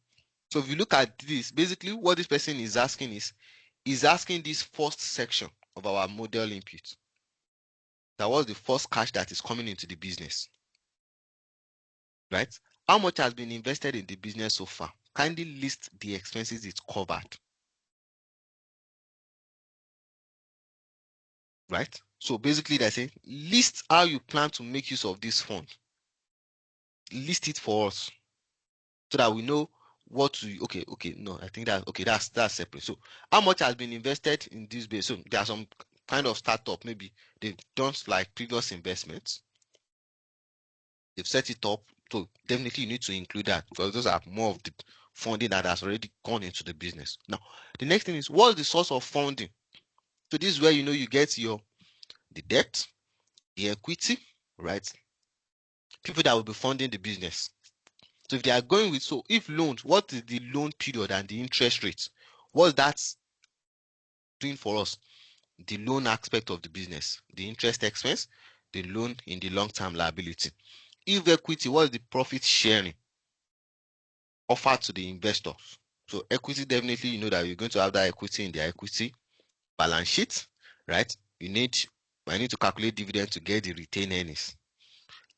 So if you look at this, basically what this person is asking is asking this first section of our model input. That was the first cash that is coming into the business, right? How much has been invested in the business so far? Kindly list the expenses it covered, right? So basically they say list how you plan to make use of this fund. List it for us so that we know what to okay no I think that okay that's separate. So how much has been invested in this base? So there are some kind of startup, maybe they've done like previous investments, they've set it up, so definitely you need to include that because those are more of the funding that has already gone into the business. Now the next thing is what's the source of funding? So this is where you know you get your the debt, the equity, right? People that will be funding the business. So if they are going with, so if loans, what is the loan period and the interest rates? What's that doing for us? The loan aspect of the business, the interest expense, the loan in the long-term liability. If equity, what's the profit sharing offered to the investors? So equity, definitely you know that you're going to have that equity in the equity balance sheet, right? I need to calculate dividend to get the retained earnings.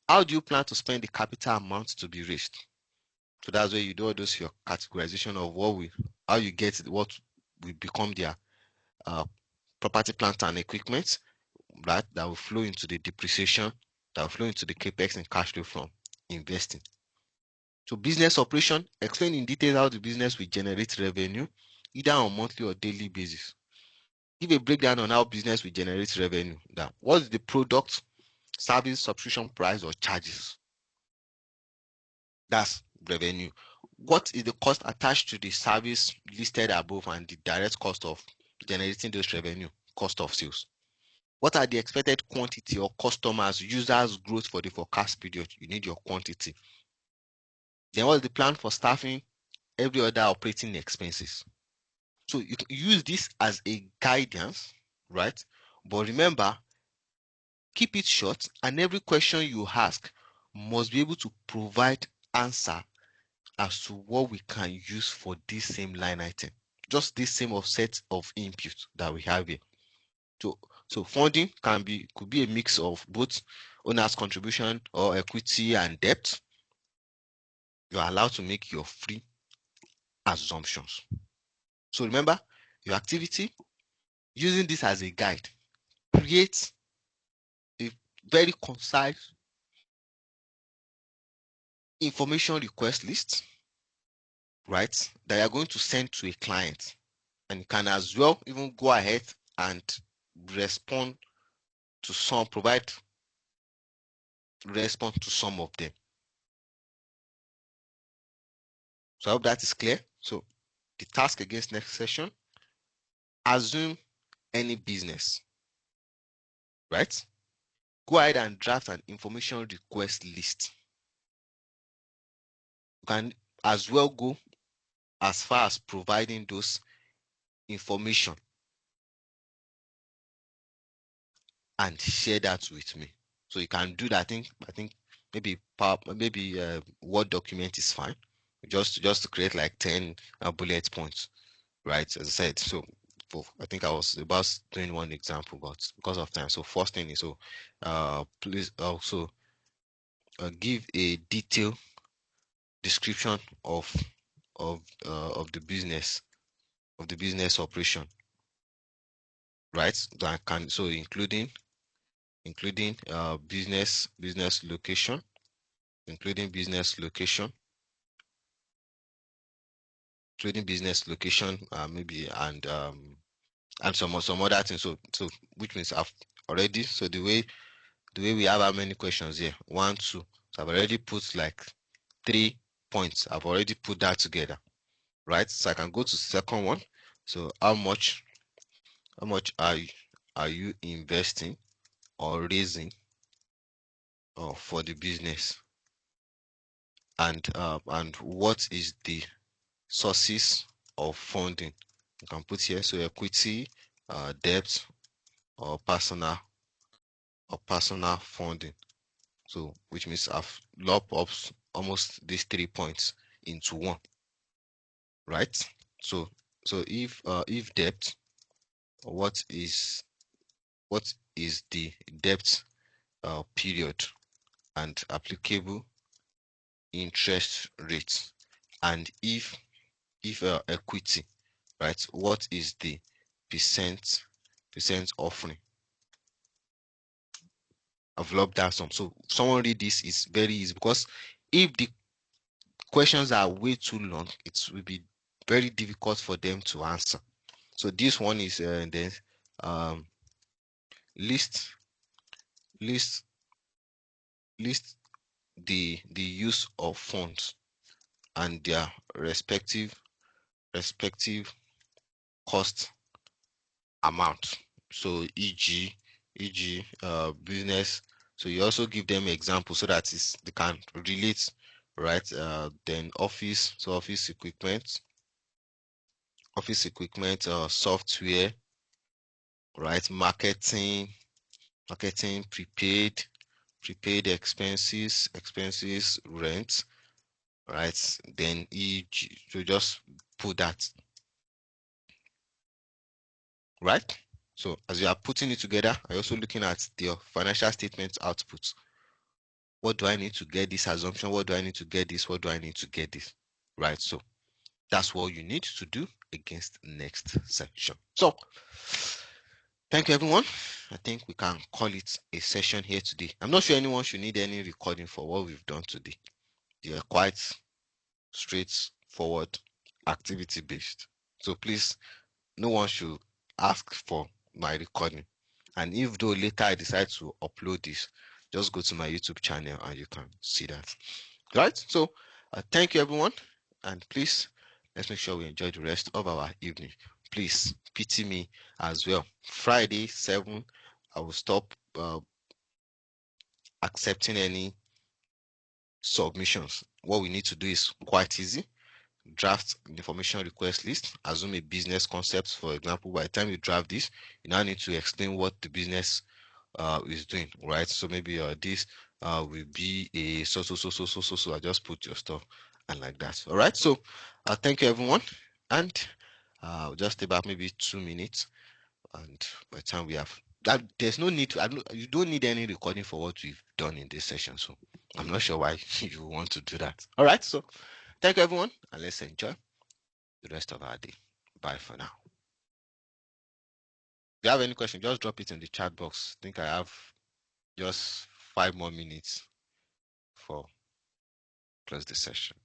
How do you plan to spend the capital amount to be raised? So that's where you do all those your categorization of how you get what will become their uh, property, plant, and equipment, right? That will flow into the depreciation, that will flow into the capex and cash flow from investing. So business operation, explain in detail how the business will generate revenue, either on monthly or daily basis. Give a breakdown on how business will generate revenue. Now, what's the product, service, subscription price, or charges? That's revenue. What is the cost attached to the service listed above and the direct cost of generating those revenue? Cost of sales. What are the expected quantity or customers, users growth for the forecast period? You need your quantity. Then what's the plan for staffing, every other operating expenses? So you can use this as a guidance, right? But remember, keep it short and every question you ask must be able to provide answer as to what we can use for this same line item. Just this same offset of input that we have here. So funding could be a mix of both owner's contribution or equity and debt. You are allowed to make your free assumptions. So remember your activity, using this as a guide, create a very concise information request list, right? That you're going to send to a client. And you can as well even go ahead and respond to some, provide response to some of them. So I hope that is clear. So the task against next session, assume any business, right? Go ahead and draft an information request list. You can as well go as far as providing those information and share that with me. So you can do that. I think maybe Word document is fine. Just to create like 10 bullet points, right? As I said, so I think I was about doing one example, but because of time. So first thing is please also give a detailed description of the business operation, right? That can so including business location, including business location, maybe and some other things. So which means I've already so the way we have how many questions here? One, two. So I've already put like 3 points. I've already put that together, right? So I can go to second one. So how much are you investing or raising for the business? and what is the sources of funding. You can put here, so equity, debt, or personal funding. So which means I've lumped up almost these 3 points into one, right? So if debt, what is the debt period and applicable interest rates, and if equity, right, what is the percent offering. I've logged down some. So someone read this, is very easy, because if the questions are way too long, it will be very difficult for them to answer. So this one is the um, list list list the use of funds and their respective cost amount. So e.g. business. So you also give them examples so that they can relate, right? Then office equipment, software, right? Marketing, prepaid expenses, rent, right? Then e.g. So just put that, right? So as you are putting it together, I'm also looking at the financial statement output. What do I need to get this assumption? What do I need to get this? What do I need to get this? Right? So that's what you need to do against next section. So thank you, everyone. I think we can call it a session here today. I'm not sure anyone should need any recording for what we've done today. They are quite straightforward, activity based. So please, no one should ask for my recording. And if though later I decide to upload this, just go to my YouTube channel and you can see that. Right? So thank you, everyone. And please, let's make sure we enjoy the rest of our evening. Please pity me as well. Friday, 7, I will stop accepting any submissions. What we need to do is quite easy. Draft the information request list, assume a business concept. For example, by the time you draft this, you now need to explain what the business is doing, right? So maybe this will be a so. I just put your stuff and like that. All right. So thank you, everyone, and I'll just stay back maybe 2 minutes, and by the time we have that, there's no need to. You don't need any recording for what we've done in this session. So I'm not sure why you want to do that. All right. So thank you, everyone, and let's enjoy the rest of our day. Bye for now. If you have any question, just drop it in the chat box. I think I have just 5 more minutes for close the session.